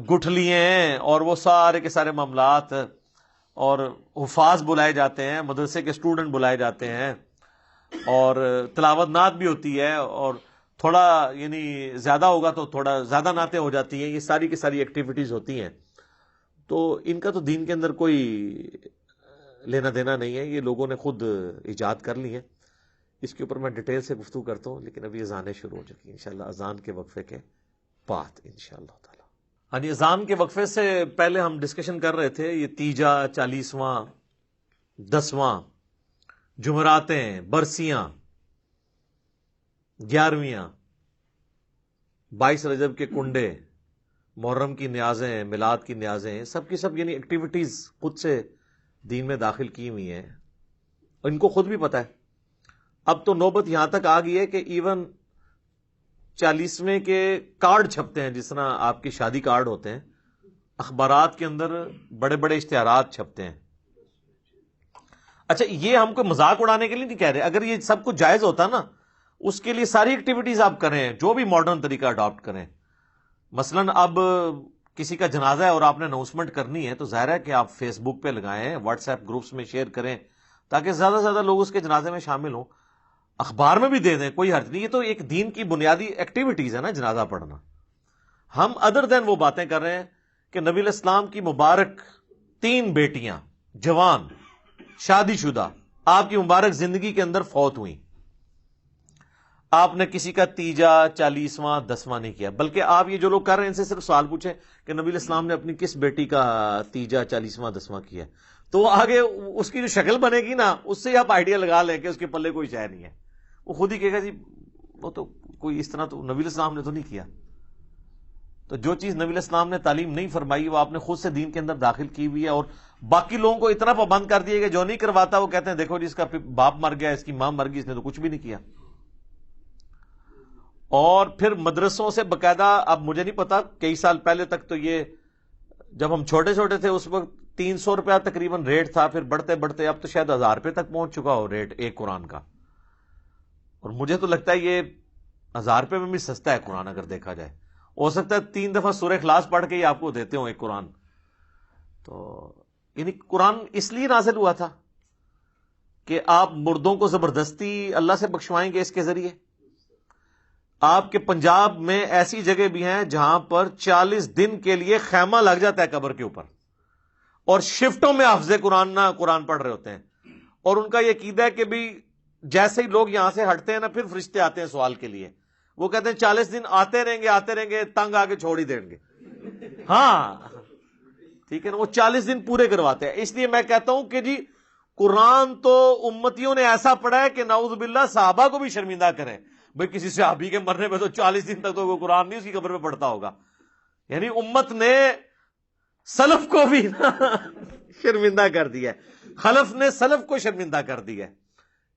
گٹھلیاں اور وہ سارے کے سارے معاملات، اور حفاظ بلائے جاتے ہیں، مدرسے کے اسٹوڈنٹ بلائے جاتے ہیں، اور تلاوت نعت بھی ہوتی ہے، اور تھوڑا یعنی زیادہ ہوگا تو تھوڑا زیادہ نعتیں ہو جاتی ہیں. یہ ساری کی ساری ایکٹیویٹیز ہوتی ہیں. تو ان کا تو دین کے اندر کوئی لینا دینا نہیں ہے، یہ لوگوں نے خود ایجاد کر لی ہے. اس کے اوپر میں ڈیٹیل سے گفتگو کرتا ہوں، لیکن ابھی اذانیں شروع ہو چکی ہیں انشاءاللہ، اذان کے وقفے کے بعد انشاءاللہ تعالی. ہاں جی، اذان کے وقفے سے پہلے ہم ڈسکشن کر رہے تھے یہ تیجا، چالیسواں، 10واں، جمعراتیں، برسیاں، 11ویاں، 22 رجب کے کنڈے، محرم کی نیازیں، میلاد کی نیازیں، سب کی سب یعنی ایکٹیویٹیز خود سے دین میں داخل کی ہوئی ہیں، اور ان کو خود بھی پتہ ہے. اب تو نوبت یہاں تک آ گئی ہے کہ ایون 40ویں کے کارڈ چھپتے ہیں، جس طرح آپ کے شادی کارڈ ہوتے ہیں، اخبارات کے اندر بڑے بڑے اشتہارات چھپتے ہیں. اچھا، یہ ہم کو مذاق اڑانے کے لیے نہیں کہہ رہے، اگر یہ سب کچھ جائز ہوتا نا، اس کے لیے ساری ایکٹیویٹیز آپ کریں، جو بھی ماڈرن طریقہ اڈاپٹ کریں. مثلا اب کسی کا جنازہ ہے اور آپ نے اناؤنسمنٹ کرنی ہے تو ظاہر ہے کہ آپ فیس بک پہ لگائیں، واٹس ایپ گروپس میں شیئر کریں تاکہ زیادہ سے زیادہ لوگ اس کے جنازے میں شامل ہوں. اخبار میں بھی دے دیں، کوئی حرج نہیں. یہ تو ایک دین کی بنیادی ایکٹیویٹیز ہے نا جنازہ پڑھنا. ہم ادر دین وہ باتیں کر رہے ہیں کہ نبی علیہ السلام کی مبارک 3 بیٹیاں جوان شادی شدہ آپ کی مبارک زندگی کے اندر فوت ہوئیں. آپ نے کسی کا تیجا 40واں 10واں نہیں کیا، بلکہ آپ یہ جو لوگ کر رہے ہیں ان سے صرف سوال پوچھیں کہ نبی الاسلام نے اپنی کس بیٹی کا تیجا 40واں 10واں کیا ہے، تو وہ آگے اس کی جو شکل بنے گی نا اس سے آپ آئیڈیا لگا لیں کہ اس کے پلے کوئی شے نہیں ہے، وہ خود ہی کہے گا جی وہ تو کوئی اس طرح تو نبی الاسلام نے تو نہیں کیا۔ تو جو چیز نبی الاسلام نے تعلیم نہیں فرمائی وہ آپ نے خود سے دین کے اندر داخل کی ہوئی ہے، اور باقی لوگوں کو اتنا پابند کر دیا کہ جو نہیں کرواتا وہ کہتے ہیں دیکھو جی اس کا باپ مر گیا، اس کی ماں مر گئی، اس نے تو کچھ بھی نہیں کیا۔ اور پھر مدرسوں سے باقاعدہ، اب مجھے نہیں پتا کئی سال پہلے تک تو یہ جب ہم چھوٹے چھوٹے تھے اس وقت 300 روپیہ تقریباً ریٹ تھا، پھر بڑھتے بڑھتے اب تو شاید 1000 روپے تک پہنچ چکا ہو ریٹ ایک قرآن کا، اور مجھے تو لگتا ہے یہ 1000 روپے میں بھی سستا ہے قرآن اگر دیکھا جائے، ہو سکتا ہے 3 دفعہ سورہ اخلاص پڑھ کے ہی آپ کو دیتے ہوں ایک قرآن۔ تو یعنی قرآن اس لیے نازل ہوا تھا کہ آپ مردوں کو زبردستی اللہ سے بخشوائیں گے اس کے ذریعے۔ آپ کے پنجاب میں ایسی جگہ بھی ہیں جہاں پر 40 دن کے لیے خیمہ لگ جاتا ہے قبر کے اوپر، اور شفٹوں میں حافظ قرآن پڑھ رہے ہوتے ہیں، اور ان کا یہ عقیدہ ہے کہ بھی جیسے ہی لوگ یہاں سے ہٹتے ہیں نا پھر فرشتے آتے ہیں سوال کے لیے، وہ کہتے ہیں 40 دن آتے رہیں گے تنگ آ کے چھوڑ ہی دیں گے۔ ہاں ٹھیک ہے نا، وہ 40 دن پورے کرواتے ہیں۔ اس لیے میں کہتا ہوں کہ جی قرآن تو امتیوں نے ایسا پڑھا ہے کہ نعوذ باللہ صحابہ کو بھی شرمندہ کرے۔ بھئی کسی صحابی کے مرنے پہ تو 40 دن تک تو وہ قرآن نہیں اس کی قبر پہ پڑھتا ہوگا، یعنی امت نے سلف کو بھی شرمندہ کر دیا ہے، خلف نے سلف کو شرمندہ کر دیا ہے،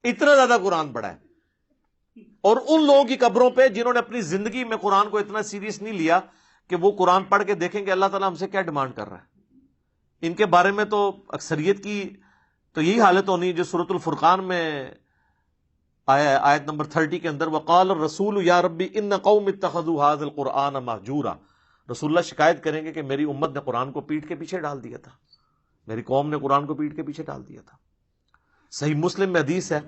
اتنا زیادہ قرآن پڑھا ہے۔ اور ان لوگوں کی قبروں پہ جنہوں نے اپنی زندگی میں قرآن کو اتنا سیریس نہیں لیا کہ وہ قرآن پڑھ کے دیکھیں کہ اللہ تعالیٰ ہم سے کیا ڈیمانڈ کر رہا ہے، ان کے بارے میں تو اکثریت کی تو یہی حالت ہونی جو سورۃ الفرقان میں آیا ہے آیت نمبر 30 کے اندر، وقال الرسول یا ربی ان قوم اتخذوا هذا القرآن مہجورا۔ رسول اللہ شکایت کریں گے کہ میری امت نے قرآن کو پیٹ کے پیچھے ڈال دیا تھا، میری قوم نے قرآن کو پیٹ کے پیچھے ڈال دیا تھا۔ صحیح مسلم میں حدیث ہے،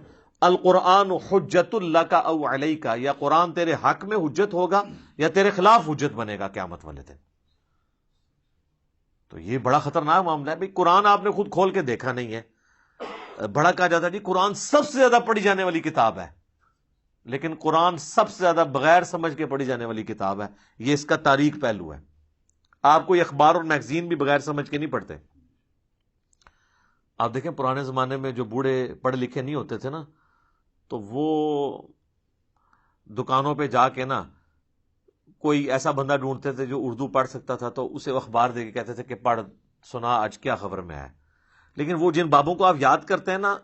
القرآن حجت لک او علیک، یا قرآن تیرے حق میں حجت ہوگا یا تیرے خلاف حجت بنے گا قیامت والے دن۔ تو یہ بڑا خطرناک معاملہ ہے بھئی، قرآن آپ نے خود کھول کے دیکھا نہیں ہے۔ بڑا کہا جاتا ہے جی قرآن سب سے زیادہ پڑھی جانے والی کتاب ہے، لیکن قرآن سب سے زیادہ بغیر سمجھ کے پڑھی جانے والی کتاب ہے، یہ اس کا تاریخ پہلو ہے۔ آپ کوئی اخبار اور میگزین بھی بغیر سمجھ کے نہیں پڑھتے۔ آپ دیکھیں پرانے زمانے میں جو بوڑھے پڑھے لکھے نہیں ہوتے تھے نا، تو وہ دکانوں پہ جا کے نا کوئی ایسا بندہ ڈھونڈتے تھے جو اردو پڑھ سکتا تھا، تو اسے اخبار دے کے کہتے تھے کہ پڑھ سنا آج کیا خبر میں ہے۔ لیکن وہ جن بابوں کو آپ یاد کرتے ہیں نا،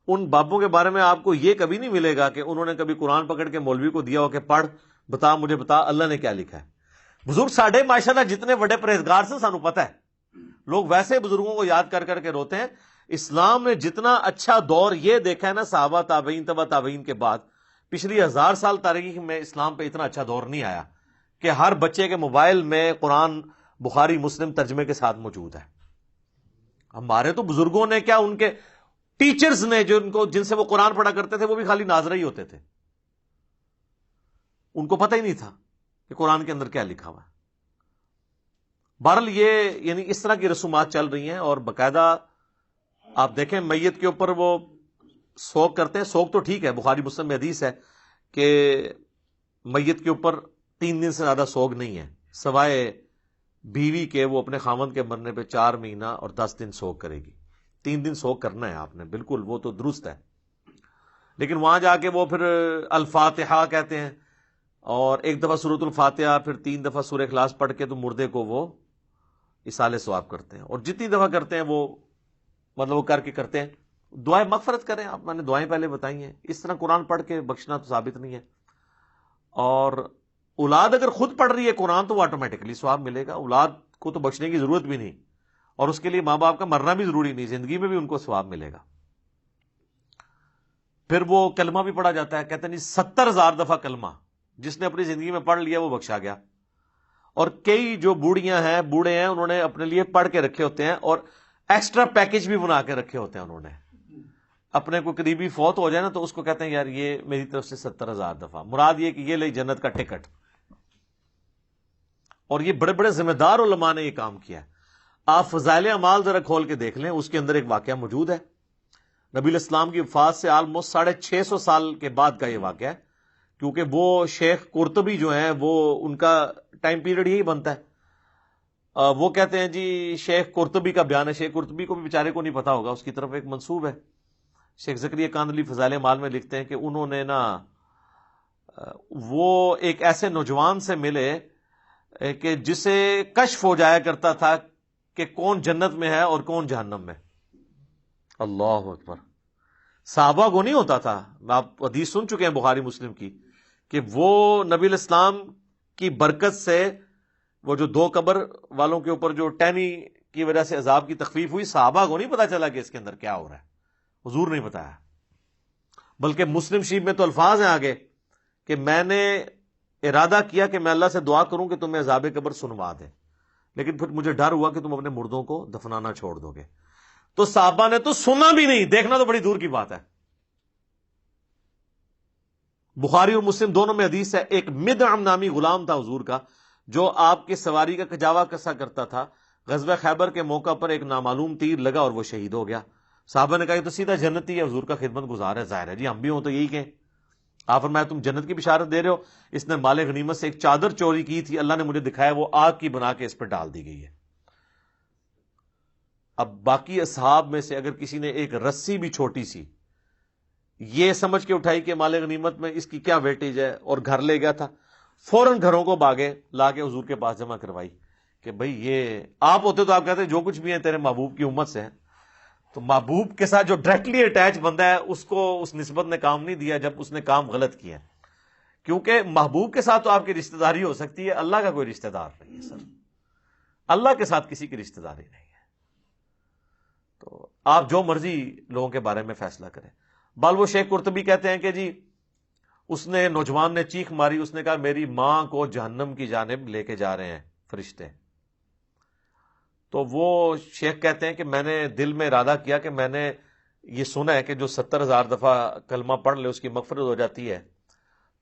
ان بابوں کے بارے میں آپ کو یہ کبھی نہیں ملے گا کہ انہوں نے کبھی قرآن پکڑ کے مولوی کو دیا ہو کہ پڑھ بتا مجھے بتا اللہ نے کیا لکھا ہے۔ بزرگ ساڈے ماشاءاللہ جتنے بڑے پرہیزگار سے سانو پتہ ہے، لوگ ویسے بزرگوں کو یاد کر کر کے روتے ہیں۔ اسلام نے جتنا اچھا دور یہ دیکھا ہے نا صحابہ تابعین تبع تابعین کے بعد، پچھلی 1000 سال تاریخ میں اسلام پہ اتنا اچھا دور نہیں آیا کہ ہر بچے کے موبائل میں قرآن بخاری مسلم ترجمے کے ساتھ موجود ہے۔ ہمارے تو بزرگوں نے کیا، ان کے ٹیچرز نے جن سے وہ قرآن پڑھا کرتے تھے وہ بھی خالی ناظرہ ہی ہوتے تھے، ان کو پتہ ہی نہیں تھا کہ قرآن کے اندر کیا لکھا ہوا ہے۔ بہرحال یہ یعنی اس طرح کی رسومات چل رہی ہیں، اور باقاعدہ آپ دیکھیں میت کے اوپر وہ سوگ کرتے ہیں۔ سوگ تو ٹھیک ہے، بخاری مسلم میں حدیث ہے کہ میت کے اوپر 3 دن سے زیادہ سوگ نہیں ہے، سوائے بیوی کے وہ اپنے خامند کے مرنے پہ 4 مہینہ اور 10 دن سوگ کرے گی۔ 3 دن سوگ کرنا ہے آپ نے، بالکل وہ تو درست ہے، لیکن وہاں جا کے وہ پھر الفاتحہ کہتے ہیں، اور ایک دفعہ سورۃ الفاتحہ، پھر 3 دفعہ سورہ اخلاص پڑھ کے تو مردے کو وہ اصالہ ثواب کرتے ہیں، اور جتنی دفعہ کرتے ہیں وہ مطلب وہ کر کے کرتے ہیں۔ دعائیں مغفرت کریں آپ، میں نے دعائیں پہلے بتائی ہیں، اس طرح قرآن پڑھ کے بخشنا تو ثابت نہیں ہے۔ اور اولاد اگر خود پڑھ رہی ہے قرآن تو وہ آٹومیٹکلی ثواب ملے گا، اولاد کو تو بخشنے کی ضرورت بھی نہیں، اور اس کے لیے ماں باپ کا مرنا بھی ضروری نہیں، زندگی میں بھی ان کو ثواب ملے گا۔ پھر وہ کلمہ بھی پڑھا جاتا ہے، کہتے ہیں 70,000 دفعہ کلمہ جس نے اپنی زندگی میں پڑھ لیا وہ بخشا گیا۔ اور کئی جو بوڑھیاں ہیں بوڑھے ہیں انہوں نے اپنے لیے پڑھ کے رکھے ہوتے ہیں، اور ایکسٹرا پیکج بھی بنا کے رکھے ہوتے ہیں انہوں نے۔ اپنے کوئی قریبی فوت ہو جائے نا تو اس کو کہتے ہیں یار یہ میری طرف سے 70,000 دفعہ، مراد یہ کہ یہ لے جنت کا ٹکٹ۔ اور یہ بڑے بڑے ذمہ دار علماء نے یہ کام کیا ہے۔ آپ فضائل اعمال ذرا کھول کے دیکھ لیں، اس کے اندر ایک واقعہ موجود ہے، نبی الاسلام کی وفات سے آلموسٹ 650 سال کے بعد کا یہ واقعہ ہے کیونکہ وہ شیخ قرطبی جو ہیں وہ ان کا ٹائم پیریڈ یہی بنتا ہے. وہ کہتے ہیں جی شیخ قرطبی کا بیان ہے. شیخ قرطبی کو بھی بیچارے کو نہیں پتا ہوگا, اس کی طرف ایک منسوب ہے. شیخ زکریا کاندھلی فضائل اعمال میں لکھتے ہیں کہ انہوں نے نا وہ ایک ایسے نوجوان سے ملے کہ جسے کشف ہو جایا کرتا تھا کہ کون جنت میں ہے اور کون جہنم میں. اللہ اکبر. صحابہ کو نہیں ہوتا تھا. آپ حدیث سن چکے ہیں بخاری مسلم کی کہ وہ نبی الاسلام کی برکت سے وہ جو 2 قبر والوں کے اوپر جو ٹہنی کی وجہ سے عذاب کی تخفیف ہوئی, صحابہ کو نہیں پتا چلا کہ اس کے اندر کیا ہو رہا ہے. حضور نہیں بتایا. بلکہ مسلم شریف میں تو الفاظ ہیں آگے کہ میں نے ارادہ کیا کہ میں اللہ سے دعا کروں کہ تمہیں عذاب قبر سنوا دے, لیکن پھر مجھے ڈر ہوا کہ تم اپنے مردوں کو دفنانا چھوڑ دو گے. تو صحابہ نے تو سنا بھی نہیں, دیکھنا تو بڑی دور کی بات ہے. بخاری اور مسلم دونوں میں حدیث ہے. ایک مدعم نامی غلام تھا حضور کا, جو آپ کی سواری کا کجاوا کسا کرتا تھا. غزوہ خیبر کے موقع پر ایک نامعلوم تیر لگا اور وہ شہید ہو گیا. صحابہ نے کہا یہ تو سیدھا جنتی ہے, حضور کا خدمت گزار ہے, ظاہر ہے جی ہم بھی ہوں تو یہی کہیں. آپ فرمایا تم جنت کی بشارت دے رہے ہو. اس نے مال غنیمت سے ایک چادر چوری کی تھی, اللہ نے مجھے دکھایا وہ آگ کی بنا کے اس پر ڈال دی گئی ہے. اب باقی اصحاب میں سے اگر کسی نے ایک رسی بھی چھوٹی سی یہ سمجھ کے اٹھائی کہ مال غنیمت میں اس کی کیا ویٹیج ہے اور گھر لے گیا تھا, فوراً گھروں کو باغے لا کے حضور کے پاس جمع کروائی کہ بھئی یہ آپ ہوتے تو آپ کہتے جو کچھ بھی ہیں تیرے محبوب کی امت سے ہیں. تو محبوب کے ساتھ جو ڈائریکٹلی اٹیچ بندہ ہے اس کو اس نسبت نے کام نہیں دیا جب اس نے کام غلط کیا, کیونکہ محبوب کے ساتھ تو آپ کی رشتہ داری ہو سکتی ہے, اللہ کا کوئی رشتہ دار نہیں ہے سر. اللہ کے ساتھ کسی کی رشتہ داری نہیں ہے. تو آپ جو مرضی لوگوں کے بارے میں فیصلہ کریں. بال وہ شیخ قرطبی کہتے ہیں کہ جی اس نے نوجوان نے چیخ ماری, اس نے کہا میری ماں کو جہنم کی جانب لے کے جا رہے ہیں فرشتے. تو وہ شیخ کہتے ہیں کہ میں نے دل میں ارادہ کیا کہ میں نے یہ سنا ہے کہ جو 70,000 دفعہ کلمہ پڑھ لے اس کی مغفرت ہو جاتی ہے.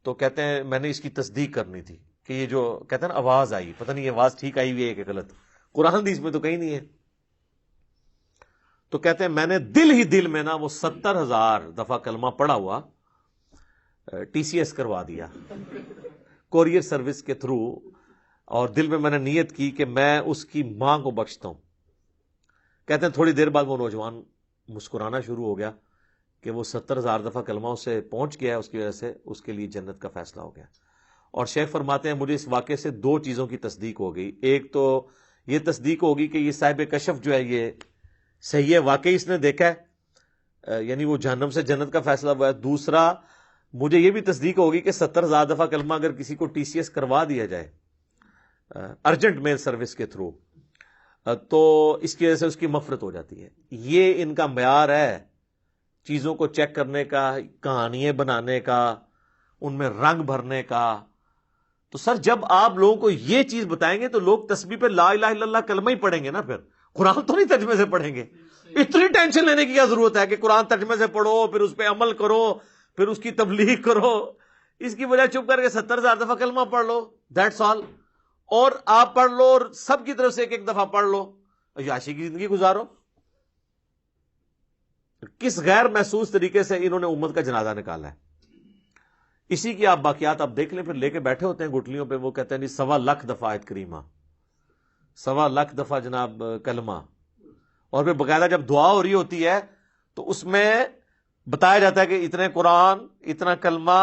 تو کہتے ہیں میں نے اس کی تصدیق کرنی تھی کہ یہ جو کہتے ہیں نا آواز آئی, پتہ نہیں یہ آواز ٹھیک آئی ہوئی ہے کہ غلط, قرآن حدیث میں تو کہیں نہیں ہے. تو کہتے ہیں میں نے دل میں نا وہ 70,000 دفعہ کلمہ پڑھا ہوا TCS کروا دیا کوریئر سروس کے تھرو, اور دل میں نے نیت کی کہ میں اس کی ماں کو بخشتا ہوں. کہتے ہیں تھوڑی دیر بعد وہ نوجوان مسکرانا شروع ہو گیا کہ وہ 70,000 دفعہ کلمہ اسے پہنچ گیا, اس کی وجہ سے اس کے لیے جنت کا فیصلہ ہو گیا. اور شیخ فرماتے ہیں مجھے اس واقعے سے 2 چیزوں کی تصدیق ہو گئی. ایک تو یہ تصدیق ہوگی کہ یہ صاحب کشف جو ہے یہ صحیح ہے, واقعی اس نے دیکھا ہے, یعنی وہ جہنم سے جنت کا فیصلہ ہوا ہے. دوسرا مجھے یہ بھی تصدیق ہوگی کہ 70,000 دفعہ کلمہ اگر کسی کو TCS کروا دیا جائے ارجنٹ میل سروس کے تھرو تو اس کی وجہ سے اس کی مغفرت ہو جاتی ہے. یہ ان کا معیار ہے چیزوں کو چیک کرنے کا, کہانیاں بنانے کا, ان میں رنگ بھرنے کا. تو سر جب آپ لوگوں کو یہ چیز بتائیں گے تو لوگ تسبیح پہ لا الہ الا اللہ کلمہ ہی پڑھیں گے نا, پھر قرآن تو نہیں ترجمے سے پڑھیں گے. اتنی ٹینشن لینے کی کیا ضرورت ہے کہ قرآن ترجمے سے پڑھو, پھر اس پہ عمل کرو, پھر اس کی تبلیغ کرو. اس کی وجہ چپ کر کے 70,000 دفعہ کلمہ پڑھ لو, دیٹس آل. اور آپ پڑھ لو اور سب کی طرف سے ایک دفعہ پڑھ لو, عیاشی کی زندگی گزارو. کس غیر محسوس طریقے سے انہوں نے امت کا جنازہ نکالا ہے. اسی کی آپ باقیات آپ دیکھ لیں, پھر لے کے بیٹھے ہوتے ہیں گٹلیوں پہ, وہ کہتے ہیں 1.25 لاکھ دفعہ آیت کریمہ, 1.25 لاکھ دفعہ جناب کلمہ. اور پھر باقاعدہ جب دعا ہو رہی ہوتی ہے تو اس میں بتایا جاتا ہے کہ اتنے قرآن, اتنا کلمہ,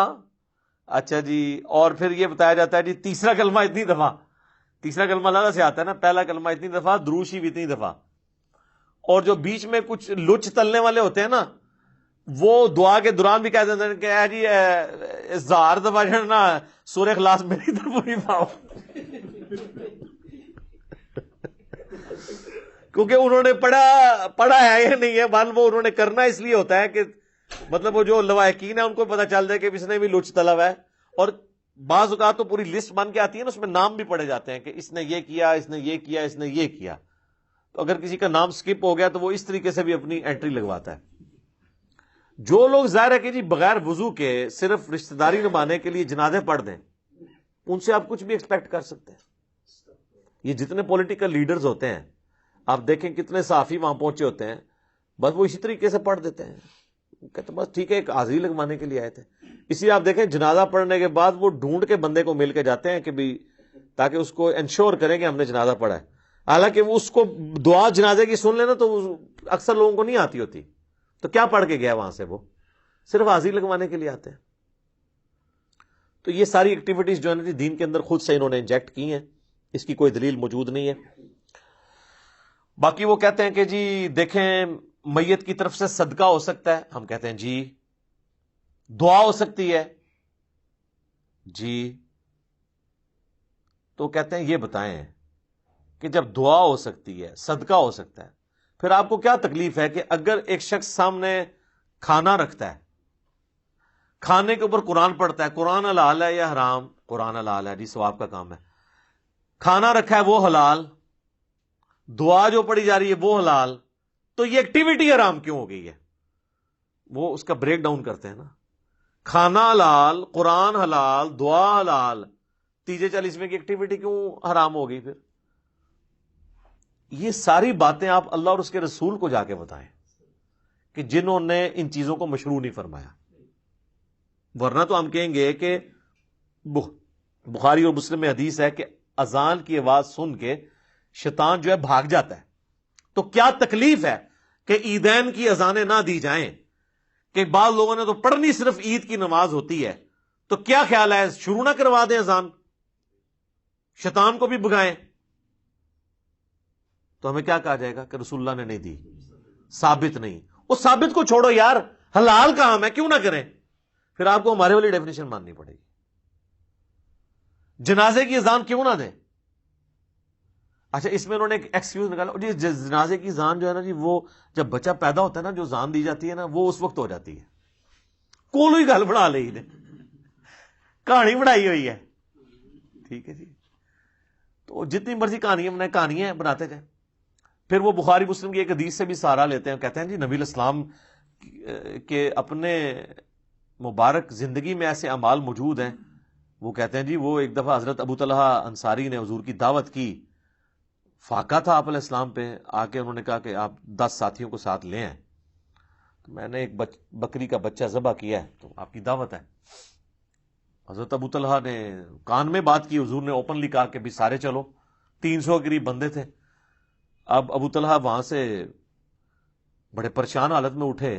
اچھا جی, اور پھر یہ بتایا جاتا ہے جی تیسرا کلمہ اتنی دفعہ. تیسرا کلمہ زیادہ سے آتا ہے نا, پہلا کلمہ اتنی دفعہ, درود شریف اتنی دفعہ. اور جو بیچ میں کچھ لچ تلنے والے ہوتے ہیں نا, وہ دعا کے دوران بھی کہہ دیتے ہیں کہ اے جی 1000 دفعہ جو ہے نا سورہ اخلاص میری طرف پوری پاؤ. کیونکہ انہوں نے پڑھا ہے یا نہیں ہے, مان وہ انہوں نے کرنا اس لیے ہوتا ہے کہ مطلب وہ جو لوائقین ہیں ان کو پتا چل جائے کہ اس نے بھی لچ طلب ہے. اور بعض اوقات تو پوری لسٹ بن کے آتی ہے نا, اس میں نام بھی پڑے جاتے ہیں کہ اس نے یہ کیا, اس نے یہ کیا, اس نے یہ کیا. تو اگر کسی کا نام سکپ ہو گیا تو وہ اس طریقے سے بھی اپنی انٹری لگواتا ہے. جو لوگ ظاہر ہے کہ جی بغیر وضو کے صرف رشتہ داری نبھانے کے لیے جنازے پڑھ دیں, ان سے آپ کچھ بھی ایکسپیکٹ کر سکتے ہیں. یہ جتنے پولیٹیکل لیڈرز ہوتے ہیں آپ دیکھیں کتنے صحافی وہاں پہنچے ہوتے ہیں, بس وہ اسی طریقے سے پڑھ دیتے ہیں. کہتے بس ٹھیک ہے، ایک حاضری لگوانے کے لیے آئے تھے. اسی آپ دیکھیں جنازہ پڑھنے کے بعد وہ ڈھونڈ کے بندے کو مل کے جاتے ہیں کہ بھی تاکہ اس کو انشور کریں کہ ہم نے جنازہ پڑھا ہے. حالانکہ وہ اس کو دعا جنازے کی سن لینا تو اکثر لوگوں کو نہیں آتی ہوتی، تو کیا پڑھ کے گیا وہاں سے؟ وہ صرف حاضری لگوانے کے لیے آتے ہیں. تو یہ ساری ایکٹیویٹیز جو ہے نا دین کے اندر خود سے انہوں نے انجیکٹ کی ہیں، اس کی کوئی دلیل موجود نہیں ہے. باقی وہ کہتے ہیں کہ جی دیکھیں میت کی طرف سے صدقہ ہو سکتا ہے، ہم کہتے ہیں جی. دعا ہو سکتی ہے جی. تو کہتے ہیں یہ بتائیں کہ جب دعا ہو سکتی ہے، صدقہ ہو سکتا ہے، پھر آپ کو کیا تکلیف ہے کہ اگر ایک شخص سامنے کھانا رکھتا ہے، کھانے کے اوپر قرآن پڑھتا ہے، قرآن حلال ہے یا حرام؟ قرآن حلال ہے جی، ثواب کا کام ہے. کھانا رکھا ہے وہ حلال، دعا جو پڑھی جا رہی ہے وہ حلال، تو یہ ایکٹیویٹی حرام کیوں ہو گئی ہے؟ وہ اس کا بریک ڈاؤن کرتے ہیں نا. کھانا حلال، قرآن حلال، دعا حلال، تیجے 40ویں کی ایکٹیویٹی کیوں حرام ہو گئی؟ پھر یہ ساری باتیں آپ اللہ اور اس کے رسول کو جا کے بتائیں کہ جنہوں نے ان چیزوں کو مشروع نہیں فرمایا. ورنہ تو ہم کہیں گے کہ بخاری اور مسلم میں حدیث ہے کہ اذان کی آواز سن کے شیطان جو ہے بھاگ جاتا ہے. تو کیا تکلیف ہے کہ عیدین کی اذانیں نہ دی جائیں؟ کہ بعض لوگوں نے تو پڑھنی صرف عید کی نماز ہوتی ہے، تو کیا خیال ہے شروع نہ کروا دیں اذان، شیطان کو بھی بھگائیں؟ تو ہمیں کیا کہا جائے گا کہ رسول اللہ نے نہیں دی، ثابت نہیں. وہ ثابت کو چھوڑو یار، حلال کام ہے کیوں نہ کریں؟ پھر آپ کو ہمارے والی ڈیفینیشن ماننی پڑے گی. جنازے کی اذان کیوں نہ دیں؟ اچھا اس میں انہوں نے ایک ایکسکیوز نکالا جی، جنازے کی اذان جو ہے نا جی، وہ جب بچہ پیدا ہوتا ہے نا، جو اذان دی جاتی ہے نا وہ اس وقت ہو جاتی ہے. کوئی گل بنا لی نے، کہانی بنائی ہوئی ہے. ٹھیک ہے جی، تو جتنی مرضی کہانیاں بناتے جائیں. پھر وہ بخاری مسلم کی ایک حدیث سے بھی سہارا لیتے ہیں، کہتے ہیں جی نبی الاسلام کے اپنے مبارک زندگی میں ایسے اعمال موجود ہیں. وہ کہتے ہیں جی وہ ایک دفعہ حضرت ابو طلحہ انصاری نے حضور کی دعوت کی، فاقہ تھا آپ علیہ السلام پہ، آ کے انہوں نے کہا کہ آپ 10 ساتھیوں کو ساتھ لے آئیں. تو میں نے ایک بکری کا بچہ ذبح کیا ہے، تو آپ کی دعوت ہے. حضرت ابو طلحہ نے کان میں بات کی، حضور نے اوپنلی کہا کہ بھی سارے چلو. 300 کے قریب بندے تھے. اب ابو طلحہ وہاں سے بڑے پریشان حالت میں اٹھے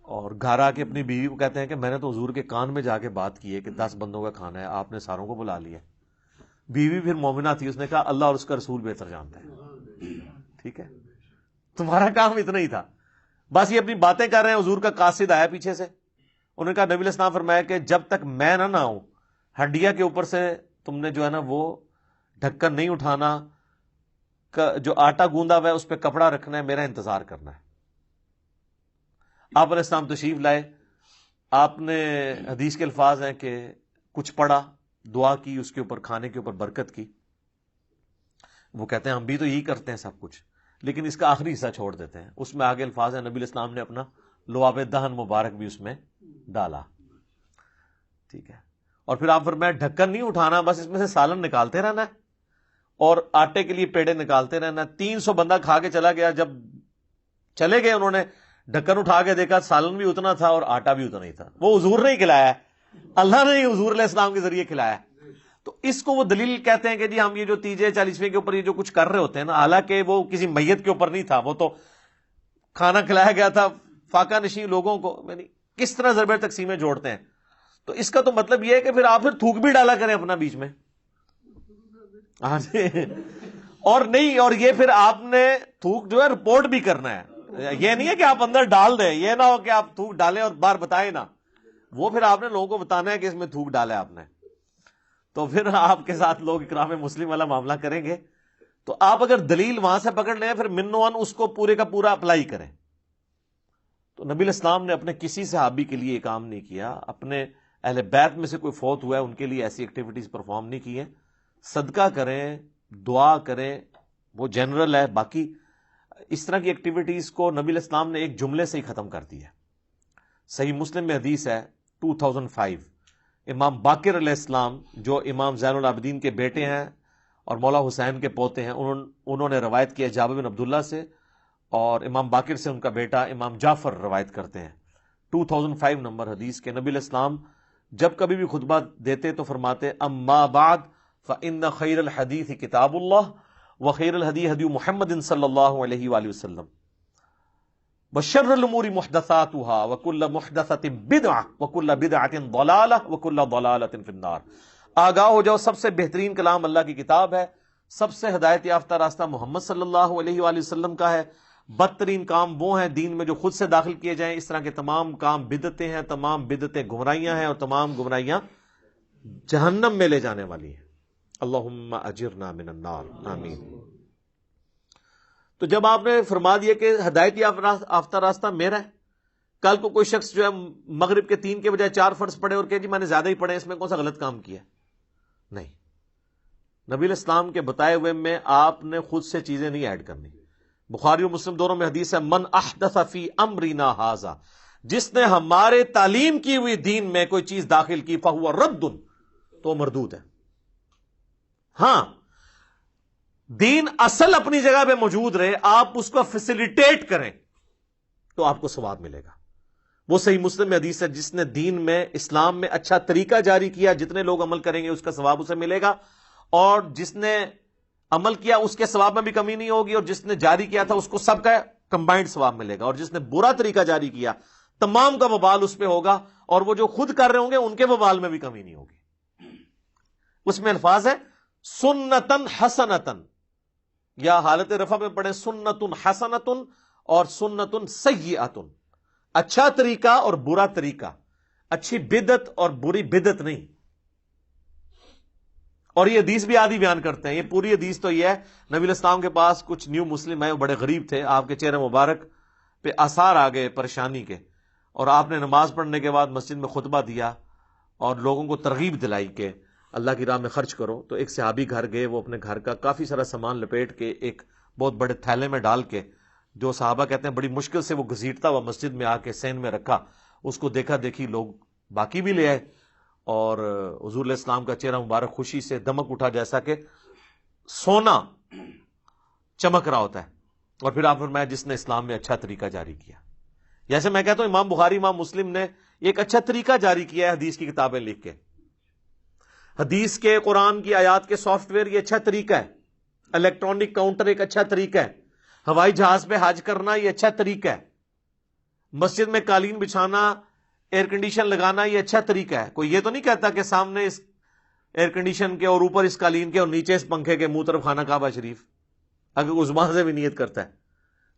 اور گھر آ کے اپنی بیوی کو کہتے ہیں کہ میں نے تو حضور کے کان میں جا کے بات کی ہے کہ 10 بندوں کا کھانا ہے، آپ نے ساروں کو بلا لیا. بیوی پھر مومنہ تھی، اس نے کہا اللہ اور اس کا رسول بہتر جانتے ہیں. ٹھیک ہے، تمہارا کام اتنا ہی تھا، بس یہ اپنی باتیں کر رہے ہیں. حضور کا قاصد آیا پیچھے سے، انہوں نے کہا نبی علیہ السلام فرمایا کہ جب تک میں نہ آؤں، ہڈیا کے اوپر سے تم نے جو ہے نا وہ ڈھکن نہیں اٹھانا، جو آٹا گوندا ہوا ہے اس پہ کپڑا رکھنا ہے، میرا انتظار کرنا ہے. آپ علیہ السلام تشریف لائے. آپ نے حدیث کے الفاظ ہیں کہ کچھ پڑھا، دعا کی، اس کے اوپر کھانے کے اوپر برکت کی. وہ کہتے ہیں ہم بھی تو یہی کرتے ہیں سب کچھ، لیکن اس کا آخری حصہ چھوڑ دیتے ہیں. اس میں آگے الفاظ ہیں نبی علیہ السلام نے اپنا لعاب دہن مبارک بھی اس میں ڈالا. ٹھیک ہے، اور پھر آپ فرمایا ڈھکن نہیں اٹھانا، بس اس میں سے سالن نکالتے رہنا ہے اور آٹے کے لیے پیڑے نکالتے رہنا. 300 بندہ کھا کے چلا گیا. جب چلے گئے انہوں نے ڈھکن اٹھا کے دیکھا سالن بھی اتنا تھا اور آٹا بھی اتنا ہی تھا. وہ حضور نے ہی کھلایا ہے، اللہ نے ہی حضور علیہ السلام کے ذریعے کھلایا. تو اس کو وہ دلیل کہتے ہیں کہ جی ہم یہ جو تیجے 40ویں کے اوپر یہ جو کچھ کر رہے ہوتے ہیں نا، حالانکہ وہ کسی میت کے اوپر نہیں تھا، وہ تو کھانا کھلایا گیا تھا فاقہ نشین لوگوں کو. یعنی کس طرح ضرب تقسیمیں جوڑتے ہیں. تو اس کا تو مطلب یہ ہے کہ پھر آپ پھر تھوک بھی ڈالا کریں اپنا بیچ میں. ہاں جی، اور نہیں، اور یہ پھر آپ نے تھوک جو ہے رپورٹ بھی کرنا ہے. یہ نہیں ہے کہ آپ اندر ڈال دیں، یہ نہ ہو کہ آپ تھوک ڈالیں اور بار بتائیں نا. وہ پھر آپ نے لوگوں کو بتانا ہے کہ اس میں تھوک ڈالا ہے آپ نے. تو پھر آپ کے ساتھ لوگ اکرام مسلم والا معاملہ کریں گے. تو آپ اگر دلیل وہاں سے پکڑ لیں پھر منوان اس کو پورے کا پورا اپلائی کریں. تو نبی الاسلام نے اپنے کسی صحابی کے لیے یہ کام نہیں کیا. اپنے اہل بیت میں سے کوئی فوت ہوا ہے ان کے لیے ایسی ایکٹیویٹیز پرفارم نہیں کی ہیں. صدقہ کریں، دعا کریں، وہ جنرل ہے. باقی اس طرح کی ایکٹیویٹیز کو نبی الاسلام نے ایک جملے سے ہی ختم کر دیا. صحیح مسلم میں حدیث ہے 2005، امام باقر علیہ السلام جو امام زین العابدین کے بیٹے ہیں اور مولا حسین کے پوتے ہیں، انہوں نے روایت کیا جابر بن عبداللہ سے، اور امام باقر سے ان کا بیٹا امام جعفر روایت کرتے ہیں 2005 نمبر حدیث کے، نبی علیہ السلام جب کبھی بھی خطبہ دیتے تو فرماتے اما بعد فإن خیر الحدیث کتاب اللہ وخیر الہدی ہدی محمد صلی اللہ علیہ وآلہ وسلم وشر الامور محدثاتها وکل محدثۃ بدعہ وکل بدعۃ ضلالہ وکل ضلالۃ فی النار۔ آگاہ ہو جاؤ، سب سے بہترین کلام اللہ کی کتاب ہے، سب سے ہدایت یافتہ راستہ محمد صلی اللہ علیہ وآلہ وسلم کا ہے، بدترین کام وہ ہیں دین میں جو خود سے داخل کیے جائیں، اس طرح کے تمام کام بدعتیں ہیں، تمام بدعتیں گمراہیاں ہیں، اور تمام گمراہیاں جہنم میں لے جانے والی ہیں۔ اللہم اجرنا من النار، آمین۔ تو جب آپ نے فرما دیا کہ ہدایت یافتہ راستہ میرا ہے، کل کو کوئی شخص جو ہے مغرب کے 3 کے بجائے 4 فرض پڑھے اور کہ جی میں نے زیادہ ہی پڑھے، اس میں کون سا غلط کام کیا؟ نہیں، نبی علیہ السلام کے بتائے ہوئے میں آپ نے خود سے چیزیں نہیں ایڈ کرنی۔ بخاری و مسلم دونوں میں حدیث ہے من احدث فی امرنا ھذا، جس نے ہمارے تعلیم کی ہوئی دین میں کوئی چیز داخل کی فہو رد، تو مردود ہے۔ ہاں، دین اصل اپنی جگہ پہ موجود رہے، آپ اس کو فیسیلیٹیٹ کریں تو آپ کو ثواب ملے گا۔ وہ صحیح مسلم میں حدیث ہے جس نے دین میں اسلام میں اچھا طریقہ جاری کیا، جتنے لوگ عمل کریں گے اس کا ثواب اسے ملے گا، اور جس نے عمل کیا اس کے ثواب میں بھی کمی نہیں ہوگی، اور جس نے جاری کیا تھا اس کو سب کا کمبائنڈ ثواب ملے گا، اور جس نے برا طریقہ جاری کیا تمام کا وبال اس پہ ہوگا، اور وہ جو خود کر رہے ہوں گے ان کے وبال میں بھی کمی نہیں ہوگی۔ اس میں الفاظ ہے سنتن حسنتن، یا حالت رفع میں پڑھیں سنتن حسنتن اور سنتن سیئتن، اچھا طریقہ اور برا طریقہ، اچھی بدعت اور بری بدعت نہیں۔ اور یہ حدیث بھی آدھی بیان کرتے ہیں، یہ پوری حدیث تو یہ ہے، نبی علیہ السلام کے پاس کچھ نیو مسلم ہیں، وہ بڑے غریب تھے، آپ کے چہرے مبارک پہ آثار آ گئے پریشانی کے، اور آپ نے نماز پڑھنے کے بعد مسجد میں خطبہ دیا اور لوگوں کو ترغیب دلائی کہ اللہ کی راہ میں خرچ کرو۔ تو ایک صحابی گھر گئے، وہ اپنے گھر کا کافی سارا سامان لپیٹ کے ایک بہت بڑے تھیلے میں ڈال کے، جو صحابہ کہتے ہیں بڑی مشکل سے وہ گھسیٹتا ہوا مسجد میں آ کے سین میں رکھا، اس کو دیکھا دیکھی لوگ باقی بھی لے آئے، اور حضور علیہ السلام کا چہرہ مبارک خوشی سے دمک اٹھا جیسا کہ سونا چمک رہا ہوتا ہے، اور پھر آپ فرمایا جس نے اسلام میں اچھا طریقہ جاری کیا۔ جیسے میں کہتا ہوں امام بخاری امام مسلم نے ایک اچھا طریقہ جاری کیا ہے حدیث کی کتابیں لکھ کے، حدیث کے قرآن کی آیات کے سافٹ ویئر یہ اچھا طریقہ ہے، الیکٹرانک کاؤنٹر ایک اچھا طریقہ ہے، ہوائی جہاز پہ حج کرنا یہ اچھا طریقہ ہے، مسجد میں قالین بچھانا، ایئر کنڈیشن لگانا یہ اچھا طریقہ ہے۔ کوئی یہ تو نہیں کہتا کہ سامنے اس ایئر کنڈیشن کے اور اوپر اس قالین کے اور نیچے اس پنکھے کے منہ طرف خانہ کعبہ شریف، اگر کوئی زبان سے بھی نیت کرتا ہے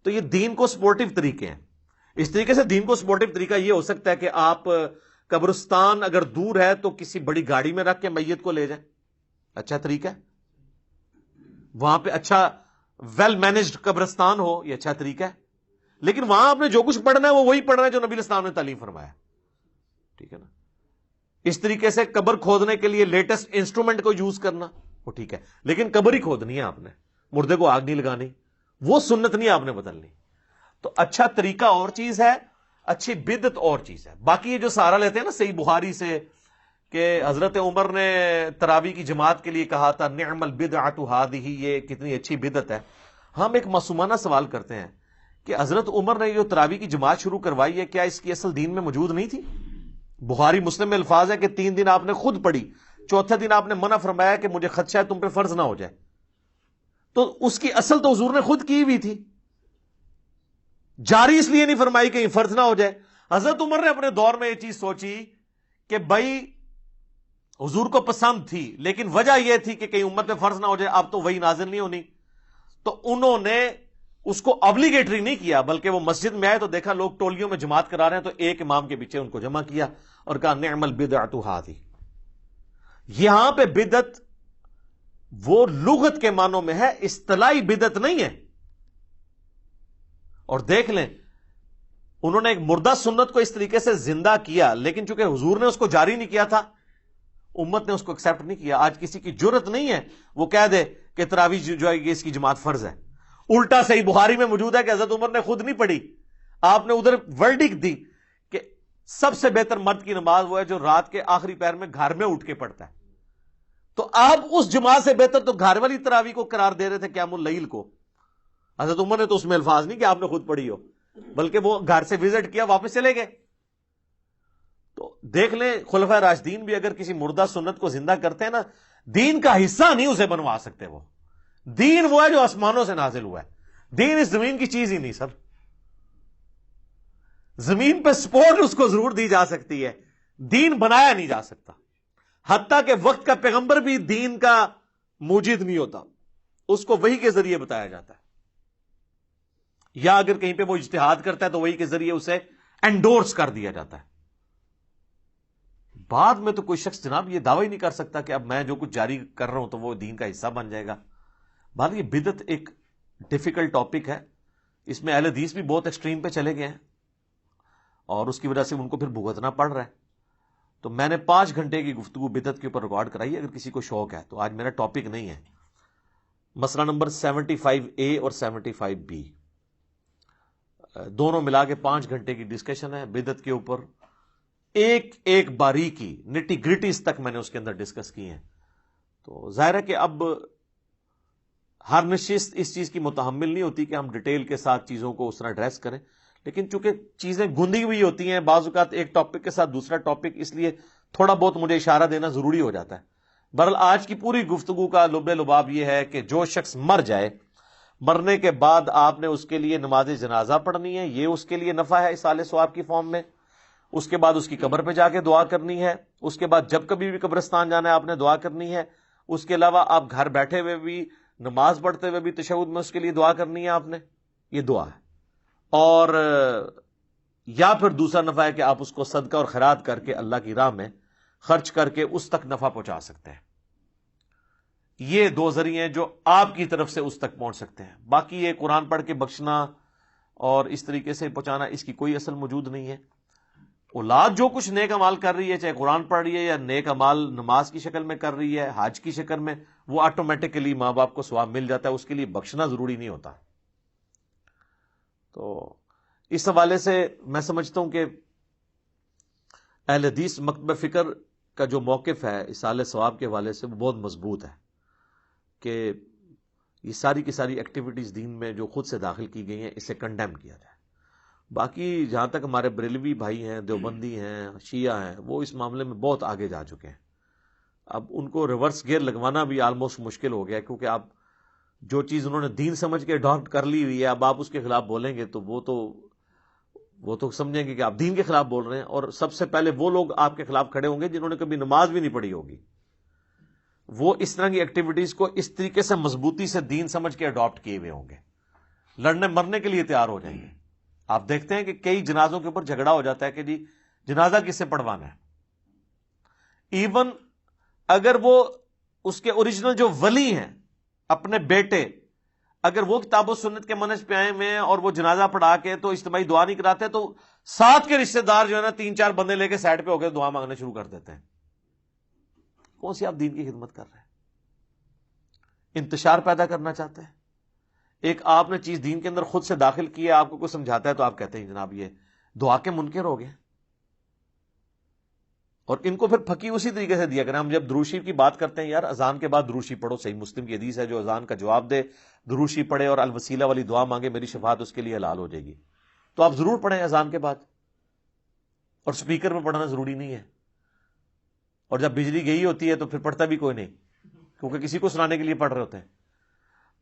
تو یہ دین کو سپورٹو طریقے ہیں۔ اس طریقے سے دین کو سپورٹو طریقہ یہ ہو سکتا ہے کہ آپ قبرستان اگر دور ہے تو کسی بڑی گاڑی میں رکھ کے میت کو لے جائیں، اچھا طریقہ ہے۔ وہاں پہ اچھا ویل مینجڈ قبرستان ہو، یہ اچھا طریقہ ہے، لیکن وہاں آپ نے جو کچھ پڑھنا ہے وہ وہی پڑھنا ہے جو نبی علیہ السلام نے تعلیم فرمایا، ٹھیک ہے نا۔ اس طریقے سے قبر کھودنے کے لیے لیٹسٹ انسٹرومنٹ کو یوز کرنا وہ ٹھیک ہے، لیکن قبر ہی کھودنی ہے آپ نے، مردے کو آگ نہیں لگانی، وہ سنت نہیں آپ نے بدلنی۔ تو اچھا طریقہ اور چیز ہے، اچھی بدعت اور چیز ہے۔ باقی یہ جو سہارا لیتے ہیں نا صحیح بخاری سے کہ حضرت عمر نے تراویح کی جماعت کے لیے کہا تھا نعم البدعۃ ھذہ، یہ کتنی اچھی بدعت ہے۔ ہم ایک معصومانہ سوال کرتے ہیں کہ حضرت عمر نے جو تراویح کی جماعت شروع کروائی ہے، کیا اس کی اصل دین میں موجود نہیں تھی؟ بخاری مسلم میں الفاظ ہے کہ 3 دن آپ نے خود پڑھی، چوتھے دن آپ نے منع فرمایا کہ مجھے خدشہ ہے تم پہ فرض نہ ہو جائے، تو اس کی اصل تو حضور نے خود کی ہوئی تھی، جاری اس لیے نہیں فرمائی کہ فرض نہ ہو جائے۔ حضرت عمر نے اپنے دور میں یہ چیز سوچی کہ بھائی حضور کو پسند تھی، لیکن وجہ یہ تھی کہ کہیں امت پہ فرض نہ ہو جائے، اب تو وہی نازل نہیں ہونی، تو انہوں نے اس کو ابلیگیٹری نہیں کیا، بلکہ وہ مسجد میں آئے تو دیکھا لوگ ٹولیوں میں جماعت کرا رہے ہیں، تو ایک امام کے پیچھے ان کو جمع کیا اور کہا نعم البدعۃ ھذہ۔ یہاں پہ بدعت وہ لغت کے معنوں میں ہے، اصطلاحی بدعت نہیں ہے۔ اور دیکھ لیں انہوں نے ایک مردہ سنت کو اس طریقے سے زندہ کیا، لیکن چونکہ حضور نے اس کو جاری نہیں کیا تھا، امت نے اس کو ایکسپٹ نہیں کیا۔ آج کسی کی جرت نہیں ہے وہ کہہ دے کہ تراویح جو ہے اس کی جماعت فرض ہے۔ الٹا صحیح بخاری میں موجود ہے کہ حضرت عمر نے خود نہیں پڑھی، آپ نے ادھر ورڈکٹ دی کہ سب سے بہتر مرد کی نماز وہ ہے جو رات کے آخری پہر میں گھر میں اٹھ کے پڑھتا ہے، تو آپ اس جماعت سے بہتر تو گھر والی تراویح کو قرار دے رہے تھے قیام اللیل کو۔ حضرت عمر نے تو اس میں الفاظ نہیں کہ آپ نے خود پڑھی ہو، بلکہ وہ گھر سے وزٹ کیا، واپس چلے گئے. تو دیکھ لیں خلفائے راشدین بھی اگر کسی مردہ سنت کو زندہ کرتے ہیں نا، دین کا حصہ نہیں اسے بنوا سکتے. وہ دین وہ ہے جو آسمانوں سے نازل ہوا ہے. دین اس زمین کی چیز ہی نہیں سر. زمین پہ سپورٹ اس کو ضرور دی جا سکتی ہے، دین بنایا نہیں جا سکتا. حتیٰ کہ وقت کا پیغمبر بھی دین کا موجد نہیں ہوتا، اس کو وحی کے ذریعے بتایا جاتا ہے، یا اگر کہیں پہ وہ اجتہاد کرتا ہے تو وحی کے ذریعے اسے انڈورس کر دیا جاتا ہے. بعد میں تو کوئی شخص جناب یہ دعویٰ ہی نہیں کر سکتا کہ اب میں جو کچھ جاری کر رہا ہوں تو وہ دین کا حصہ بن جائے گا. بعد یہ بدعت ایک ڈیفیکلٹ ٹاپک ہے، اس میں اہل حدیث بھی بہت ایکسٹریم پہ چلے گئے ہیں اور اس کی وجہ سے ان کو پھر بھگتنا پڑ رہا ہے. تو میں نے 5 گھنٹے کی گفتگو بدعت کے اوپر ریکارڈ کرائی ہے، اگر کسی کو شوق ہے تو. آج میرا ٹاپک نہیں ہے. مسئلہ نمبر 75A اور 75B دونوں ملا کے 5 گھنٹے کی ڈسکشن ہے بدعت کے اوپر. ایک ایک باریکی نٹی گریٹیز تک میں نے اس کے اندر ڈسکس کی ہیں. تو ظاہر ہے کہ اب ہر نشست اس چیز کی متحمل نہیں ہوتی کہ ہم ڈیٹیل کے ساتھ چیزوں کو اس طرح ایڈریس کریں، لیکن چونکہ چیزیں گندی ہوئی ہوتی ہیں بعض اوقات ایک ٹاپک کے ساتھ دوسرا ٹاپک، اس لیے تھوڑا بہت مجھے اشارہ دینا ضروری ہو جاتا ہے. بہرحال آج کی پوری گفتگو کا لب لباب یہ ہے کہ جو شخص مر جائے، مرنے کے بعد آپ نے اس کے لیے نماز جنازہ پڑھنی ہے، یہ اس کے لیے نفع ہے اصالہ ثواب کی فارم میں. اس کے بعد اس کی قبر پہ جا کے دعا کرنی ہے. اس کے بعد جب کبھی بھی قبرستان جانا ہے آپ نے دعا کرنی ہے. اس کے علاوہ آپ گھر بیٹھے ہوئے بھی نماز پڑھتے ہوئے بھی تشہد میں اس کے لیے دعا کرنی ہے آپ نے. یہ دعا ہے. اور یا پھر دوسرا نفع ہے کہ آپ اس کو صدقہ اور خیرات کر کے اللہ کی راہ میں خرچ کر کے اس تک نفع پہنچا سکتے ہیں. یہ 2 ذریعے ہیں جو آپ کی طرف سے اس تک پہنچ سکتے ہیں. باقی یہ قرآن پڑھ کے بخشنا اور اس طریقے سے پہنچانا، اس کی کوئی اصل موجود نہیں ہے. اولاد جو کچھ نیک امال کر رہی ہے، چاہے قرآن پڑھ رہی ہے یا نیک امال نماز کی شکل میں کر رہی ہے، حج کی شکل میں، وہ آٹومیٹکلی ماں باپ کو ثواب مل جاتا ہے. اس کے لیے بخشنا ضروری نہیں ہوتا. تو اس حوالے سے میں سمجھتا ہوں کہ اہل حدیث مکتبہ فکر کا جو موقف ہے اصالہ ثواب کے حوالے سے وہ بہت مضبوط ہے کہ یہ ساری کی ساری ایکٹیویٹیز دین میں جو خود سے داخل کی گئی ہیں اسے کنڈیم کیا جائے. باقی جہاں تک ہمارے بریلوی بھائی ہیں، دیوبندی ہیں، شیعہ ہیں، وہ اس معاملے میں بہت آگے جا چکے ہیں. اب ان کو ریورس گیئر لگوانا بھی آلموسٹ مشکل ہو گیا ہے، کیونکہ آپ جو چیز انہوں نے دین سمجھ کے اڈاپٹ کر لی ہوئی ہے، اب آپ اس کے خلاف بولیں گے تو وہ تو سمجھیں گے کہ آپ دین کے خلاف بول رہے ہیں. اور سب سے پہلے وہ لوگ آپ کے خلاف کھڑے ہوں گے جنہوں نے کبھی نماز بھی نہیں پڑھی ہوگی. وہ اس طرح کی ایکٹیویٹیز کو اس طریقے سے مضبوطی سے دین سمجھ کے اڈاپٹ کیے ہوئے ہوں گے، لڑنے مرنے کے لیے تیار ہو جائیں گے. آپ دیکھتے ہیں کہ کئی جنازوں کے اوپر جھگڑا ہو جاتا ہے کہ جی جنازہ کس سے پڑھوانا ہے. ایون اگر وہ اس کے اوریجنل جو ولی ہیں اپنے بیٹے، اگر وہ کتاب و سنت کے منہج پہ آئے ہوئے ہیں اور وہ جنازہ پڑھا کے تو اجتماعی دعا نہیں کراتے، تو ساتھ کے رشتہ دار جو ہے نا 3-4 بندے لے کے سائڈ پہ ہو کے دعا مانگنا شروع کر دیتے ہیں. کون سی آپ دین کی خدمت کر رہے ہیں؟ انتشار پیدا کرنا چاہتے ہیں. ایک آپ نے چیز دین کے اندر خود سے داخل کی ہے، آپ کو کوئی سمجھاتا ہے تو آپ کہتے ہیں جناب یہ دعا کے منکر ہو گئے. اور ان کو پھر پھکی اسی طریقے سے دیا کریں. ہم جب درود شریف کی بات کرتے ہیں، یار اذان کے بعد درود شریف پڑھو، صحیح مسلم کی حدیث ہے جو اذان کا جواب دے درود شریف پڑھے اور الوسیلہ والی دعا مانگے میری شفاعت اس کے لیے حلال ہو جائے گی. تو آپ ضرور پڑھیں اذان کے بعد، اور سپیکر میں پڑھنا ضروری نہیں ہے. اور جب بجلی گئی ہوتی ہے تو پھر پڑھتا بھی کوئی نہیں، کیونکہ کسی کو سنانے کے لیے پڑھ رہے ہوتے ہیں.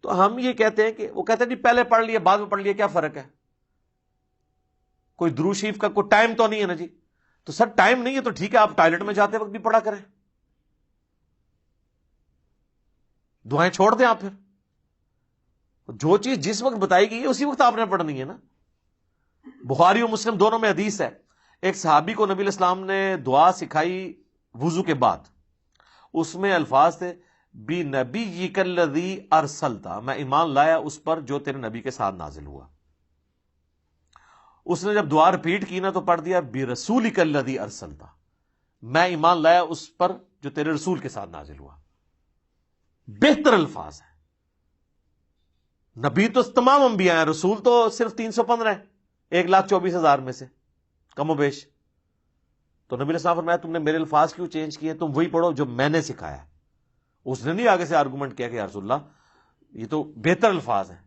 تو ہم یہ کہتے ہیں کہ وہ کہتے ہیں جی پہلے پڑھ لیے بعد میں پڑھ لیے، کیا فرق ہے؟ کوئی درود شریف کا کوئی ٹائم تو نہیں ہے نا جی. تو سر ٹائم نہیں ہے تو ٹھیک ہے، آپ ٹوائلٹ میں جاتے وقت بھی پڑھا کریں، دعائیں چھوڑ دیں. آپ پھر جو چیز جس وقت بتائی گئی ہے اسی وقت آپ نے پڑھنی ہے نا. بخاری اور مسلم دونوں میں حدیث ہے، ایک صحابی کو نبی علیہ السلام نے دعا سکھائی وضو کے بعد. اس میں الفاظ تھے بی نبی الذی ارسلتا، میں ایمان لایا اس پر جو تیرے نبی کے ساتھ نازل ہوا. اس نے جب دعا رپیٹ کی نا تو پڑھ دیا بی رسولک الذی ارسلتا، میں ایمان لایا اس پر جو تیرے رسول کے ساتھ نازل ہوا. بہتر الفاظ ہیں. نبی تو تمام انبیاء ہیں، رسول تو صرف 315 ہیں 1,24,000 میں سے کم و بیش. تو نبی علیہ السلام فرمایا تم نے میرے الفاظ کیوں چینج کیے، تم وہی پڑھو جو میں نے سکھایا ہے. اس نے نہیں آگے سے آرگومنٹ کیا کہ یا رسول اللہ یہ تو بہتر الفاظ ہیں.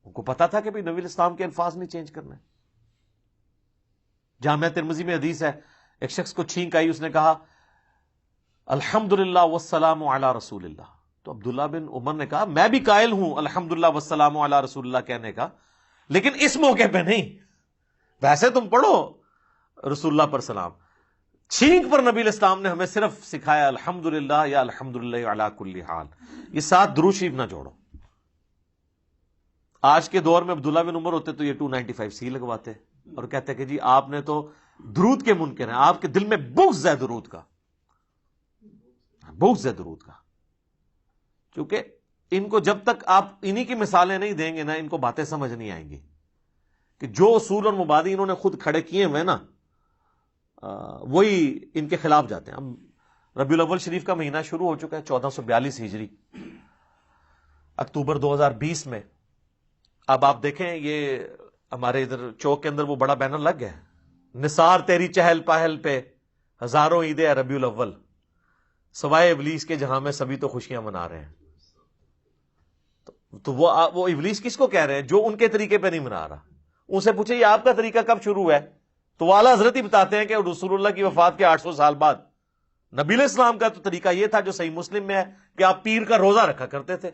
ان کو پتا تھا کہ بھی نبی اسلام کے الفاظ نہیں چینج کرنے. جامعہ ترمذی میں حدیث ہے, ایک شخص کو چھینک آئی, اس نے کہا الحمدللہ والسلام علی رسول اللہ. تو عبداللہ بن عمر نے کہا میں بھی قائل ہوں الحمدللہ والسلام علی رسول اللہ کہنے کا, لیکن اس موقع پہ نہیں. ویسے تم پڑھو رسول اللہ پر سلام, چھینک پر نبی اسلام نے ہمیں صرف سکھایا الحمدللہ یا الحمدللہ علی کل حال. یہ ساتھ درود شریف نہ جوڑو. آج کے دور میں عبداللہ بن عمر ہوتے تو یہ 295C لگواتے اور کہتے کہ جی آپ نے تو درود کے منکر ہیں, آپ کے دل میں بغض ہے درود کا, بغض ہے درود کا. کیونکہ ان کو جب تک آپ انہی کی مثالیں نہیں دیں گے نا, ان کو باتیں سمجھ نہیں آئیں گی کہ جو اصول اور مبادی انہوں نے خود کھڑے کیے ہوئے نا, وہی ان کے خلاف جاتے ہیں. اب ربیع الاول شریف کا مہینہ شروع ہو چکا ہے 1442 ہجری, اکتوبر 2020 میں. اب آپ دیکھیں یہ ہمارے ادھر چوک کے اندر وہ بڑا بینر لگ گیا ہے, نثار تیری چہل پہل پہ ہزاروں عیدیں ربیع الاول, سوائے ابلیس کے جہاں میں سبھی تو خوشیاں منا رہے ہیں. تو وہ ابلیس کس کو کہہ رہے ہیں؟ جو ان کے طریقے پہ نہیں منا رہا. ان سے پوچھے یہ آپ کا طریقہ کب شروع ہے؟ تو وہ اعلیٰ حضرت ہی بتاتے ہیں کہ رسول اللہ کی وفات کے 800 سال بعد نبی علیہ السلام کا تو طریقہ یہ تھا جو صحیح مسلم میں ہے کہ آپ پیر کا روزہ رکھا کرتے تھے.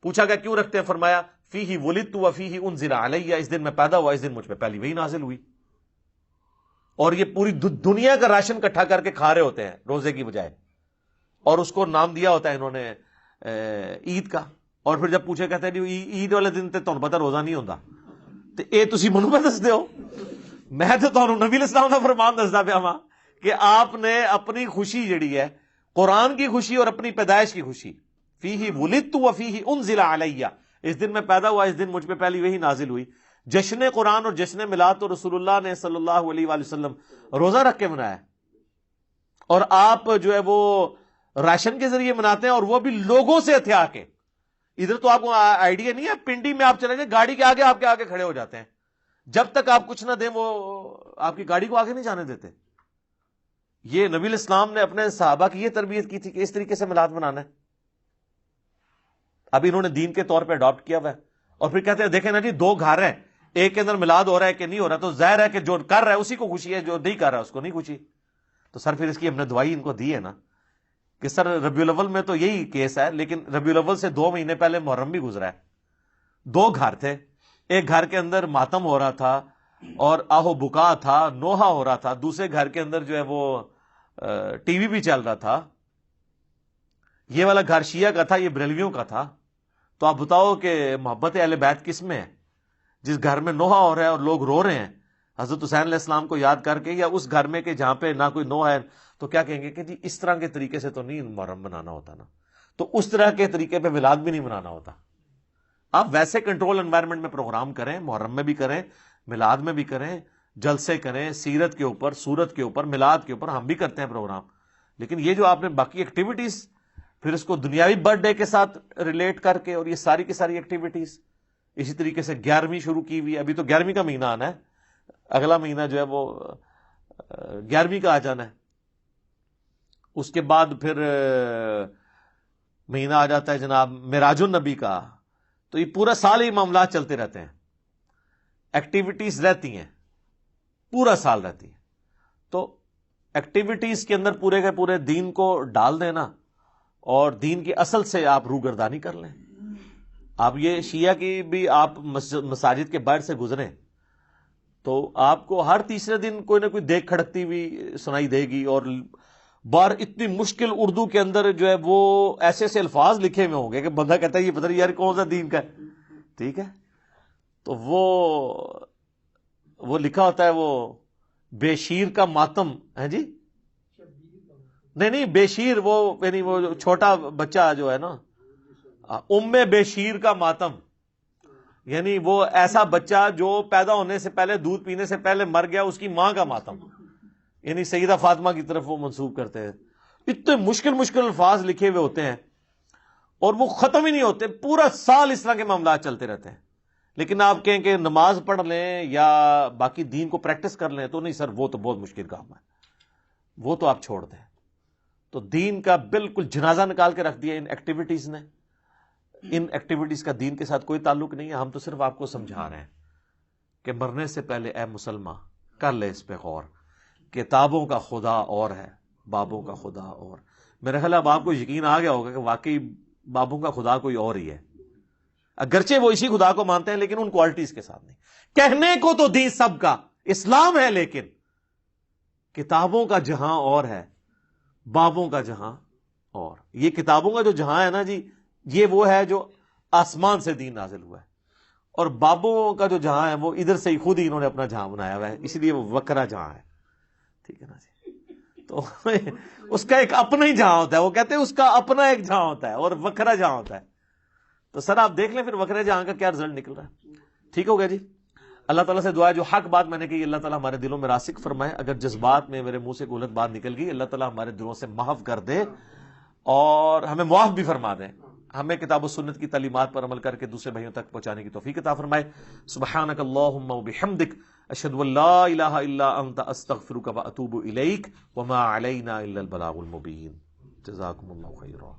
پوچھا گیا کیوں رکھتے ہیں؟ فرمایا فیہ ولدت وفیہ انزل علیہ, اس دن میں پیدا ہوا, اس دن مجھ پہ پہلی وحی نازل ہوئی. اور یہ پوری دنیا کا راشن اکٹھا کر کے کھا رہے ہوتے ہیں روزے کی بجائے, اور اس کو نام دیا ہوتا ہے انہوں نے عید کا. اور پھر جب پوچھے کہتے ہیں عید والے دن تے تمہیں پتا روزہ نہیں ہوتا, تو اے تسی منو پہ دستے ہو, میں تو تمہیں نبی علیہ السلام کا فرمان دسدا پیا ہاں کہ آپ نے اپنی خوشی جڑی ہے قرآن کی خوشی اور اپنی پیدائش کی خوشی, فیہ ولدت وفیہ انزل علیہ, اس دن میں پیدا ہوا, اس دن مجھ پہ پہلی وحی نازل ہوئی. جشن قرآن اور جشن میلاد تو رسول اللہ نے صلی اللہ علیہ وآلہ وسلم روزہ رکھ کے منایا, اور آپ جو ہے وہ راشن کے ذریعے مناتے ہیں, اور وہ بھی لوگوں سے ہتھیا کے. ادھر تو آپ کو آئیڈیا نہیں ہے, پنڈی میں آپ چلے جائیں گاڑی کے آگے کھڑے ہو جاتے ہیں, جب تک آپ کچھ نہ دیں وہ آپ کی گاڑی کو آگے نہیں جانے دیتے. یہ نبی الاسلام نے اپنے صحابہ کی یہ تربیت کی تھی کہ اس طریقے سے میلاد منانا ہے. اب انہوں نے دین کے طور پہ اڈاپٹ کیا ہوا ہے, اور پھر کہتے ہیں دیکھیں نا جی 2 گھر ہیں, ایک کے اندر میلاد ہو رہا ہے کہ نہیں ہو رہا, تو ظاہر ہے کہ جو کر رہا ہے اسی کو خوشی ہے, جو نہیں کر رہا ہے اس کو نہیں خوشی. تو سر پھر اس کی ہم نے دعائی ان کو دی ہے نا کہ سر ربیع الاول میں تو یہی کیس ہے, لیکن ربیع الاول سے 2 مہینے پہلے محرم بھی گزرا ہے. 2 گھر تھے, ایک گھر کے اندر ماتم ہو رہا تھا اور آہو بکا تھا, نوحہ ہو رہا تھا, دوسرے گھر کے اندر جو ہے وہ ٹی وی بھی چل رہا تھا. یہ والا گھر شیعہ کا تھا, یہ بریلویوں کا تھا. تو آپ بتاؤ کہ محبت اہل بیت کس میں ہے؟ جس گھر میں نوحہ ہو رہا ہے اور لوگ رو رہے ہیں حضرت حسین علیہ السلام کو یاد کر کے, یا اس گھر میں کہ جہاں پہ نہ کوئی نوحہ ہے, تو کیا کہیں گے کہ جی اس طرح کے طریقے سے تو نہیں محرم منانا ہوتا نا, تو اس طرح کے طریقے پہ میلاد بھی نہیں منانا ہوتا. آپ ویسے کنٹرول انوائرمنٹ میں پروگرام کریں, محرم میں بھی کریں, میلاد میں بھی کریں, جلسے کریں, سیرت کے اوپر, سورت کے اوپر, میلاد کے اوپر, ہم بھی کرتے ہیں پروگرام. لیکن یہ جو آپ نے باقی ایکٹیویٹیز پھر اس کو دنیاوی برتھ ڈے کے ساتھ ریلیٹ کر کے, اور یہ ساری کی ساری ایکٹیویٹیز اسی طریقے سے 11ویں شروع کی ہوئی. ابھی تو 11ویں کا مہینہ آنا ہے, اگلا مہینہ جو ہے وہ 11ویں کا آ جانا ہے. اس کے بعد پھر مہینہ آ جاتا ہے جناب معراج النبی کا. تو یہ پورا سال ہی معاملات چلتے رہتے ہیں, ایکٹیویٹیز رہتی ہیں, پورا سال رہتی ہیں. تو ایکٹیویٹیز کے اندر پورے کے پورے دین کو ڈال دینا اور دین کی اصل سے آپ روگردانی کر لیں. آپ یہ شیعہ کی بھی آپ مساجد کے باہر سے گزریں تو آپ کو ہر تیسرے دن کوئی نہ کوئی دیکھ کھڑکتی ہوئی سنائی دے گی, اور بار اتنی مشکل اردو کے اندر جو ہے وہ ایسے ایسے الفاظ لکھے ہوئے ہوں گے کہ بندہ کہتا ہے یہ پتہ نہیں یار کون سا دین کا ہے. ٹھیک ہے, تو وہ لکھا ہوتا ہے وہ بے شیر کا ماتم ہے جی, نہیں بے شیر وہ یعنی وہ چھوٹا بچہ جو ہے نا, ام بے شیر کا ماتم, یعنی وہ ایسا بچہ جو پیدا ہونے سے پہلے, دودھ پینے سے پہلے مر گیا, اس کی ماں کا ماتم, یعنی سیدہ فاطمہ کی طرف وہ منسوب کرتے ہیں. اتنے مشکل الفاظ لکھے ہوئے ہوتے ہیں اور وہ ختم ہی نہیں ہوتے, پورا سال اس طرح کے معاملات چلتے رہتے ہیں. لیکن آپ کہیں کہ نماز پڑھ لیں یا باقی دین کو پریکٹس کر لیں, تو نہیں سر, وہ تو بہت مشکل کام ہے, وہ تو آپ چھوڑ دیں. تو دین کا بالکل جنازہ نکال کے رکھ دیا ان ایکٹیویٹیز نے. ان ایکٹیویٹیز کا دین کے ساتھ کوئی تعلق نہیں ہے. ہم تو صرف آپ کو سمجھا رہے ہیں کہ مرنے سے پہلے اے مسلمان کر لے اس پہ غور. کتابوں کا خدا اور ہے، بابوں کا خدا اور. میرے خیال اب آپ کو یقین آ گیا ہوگا کہ واقعی بابوں کا خدا کوئی اور ہی ہے، اگرچہ وہ اسی خدا کو مانتے ہیں لیکن ان کوالٹیز کے ساتھ نہیں. کہنے کو تو دین سب کا اسلام ہے، لیکن کتابوں کا جہاں اور ہے، بابوں کا جہاں اور. یہ کتابوں کا جو جہاں ہے نا جی، یہ وہ ہے جو آسمان سے دین نازل ہوا ہے، اور بابوں کا جو جہاں ہے وہ ادھر سے ہی خود ہی انہوں نے اپنا جہاں بنایا ہوا ہے، اس لیے وہ وکرا جہاں ہے. ٹھیک ہے نا جی؟ تو اس کا ایک اپنا ہی جہاں ہوتا ہے. وہ کہتے ہیں اس کا اپنا ایک جہاں ہوتا ہے اور وکرا جہاں ہوتا ہے. تو سر آپ دیکھ لیں پھر وکرا جہاں کا کیا رزلٹ نکل رہا ہے. ٹھیک ہو گیا جی. اللہ تعالیٰ سے دعا ہے جو حق بات میں نے کہی اللہ تعالیٰ ہمارے دلوں میں راسخ فرمائے. اگر جذبات میں میرے منہ سے غلط بات نکل گئی اللہ تعالیٰ ہمارے دلوں سے محو کر دے اور ہمیں معاف بھی فرما دے. ہمیں کتاب و سنت کی تعلیمات پر عمل کر کے دوسرے بھائیوں تک پہنچانے کی توفیق عطا فرمائے. سبحانک اللہم و بحمدک اشہد ان لا الہ الا انت استغفرک و اتوب الیک وما علینا الا البلاغ المبین. جزاکم اللہ خیرا.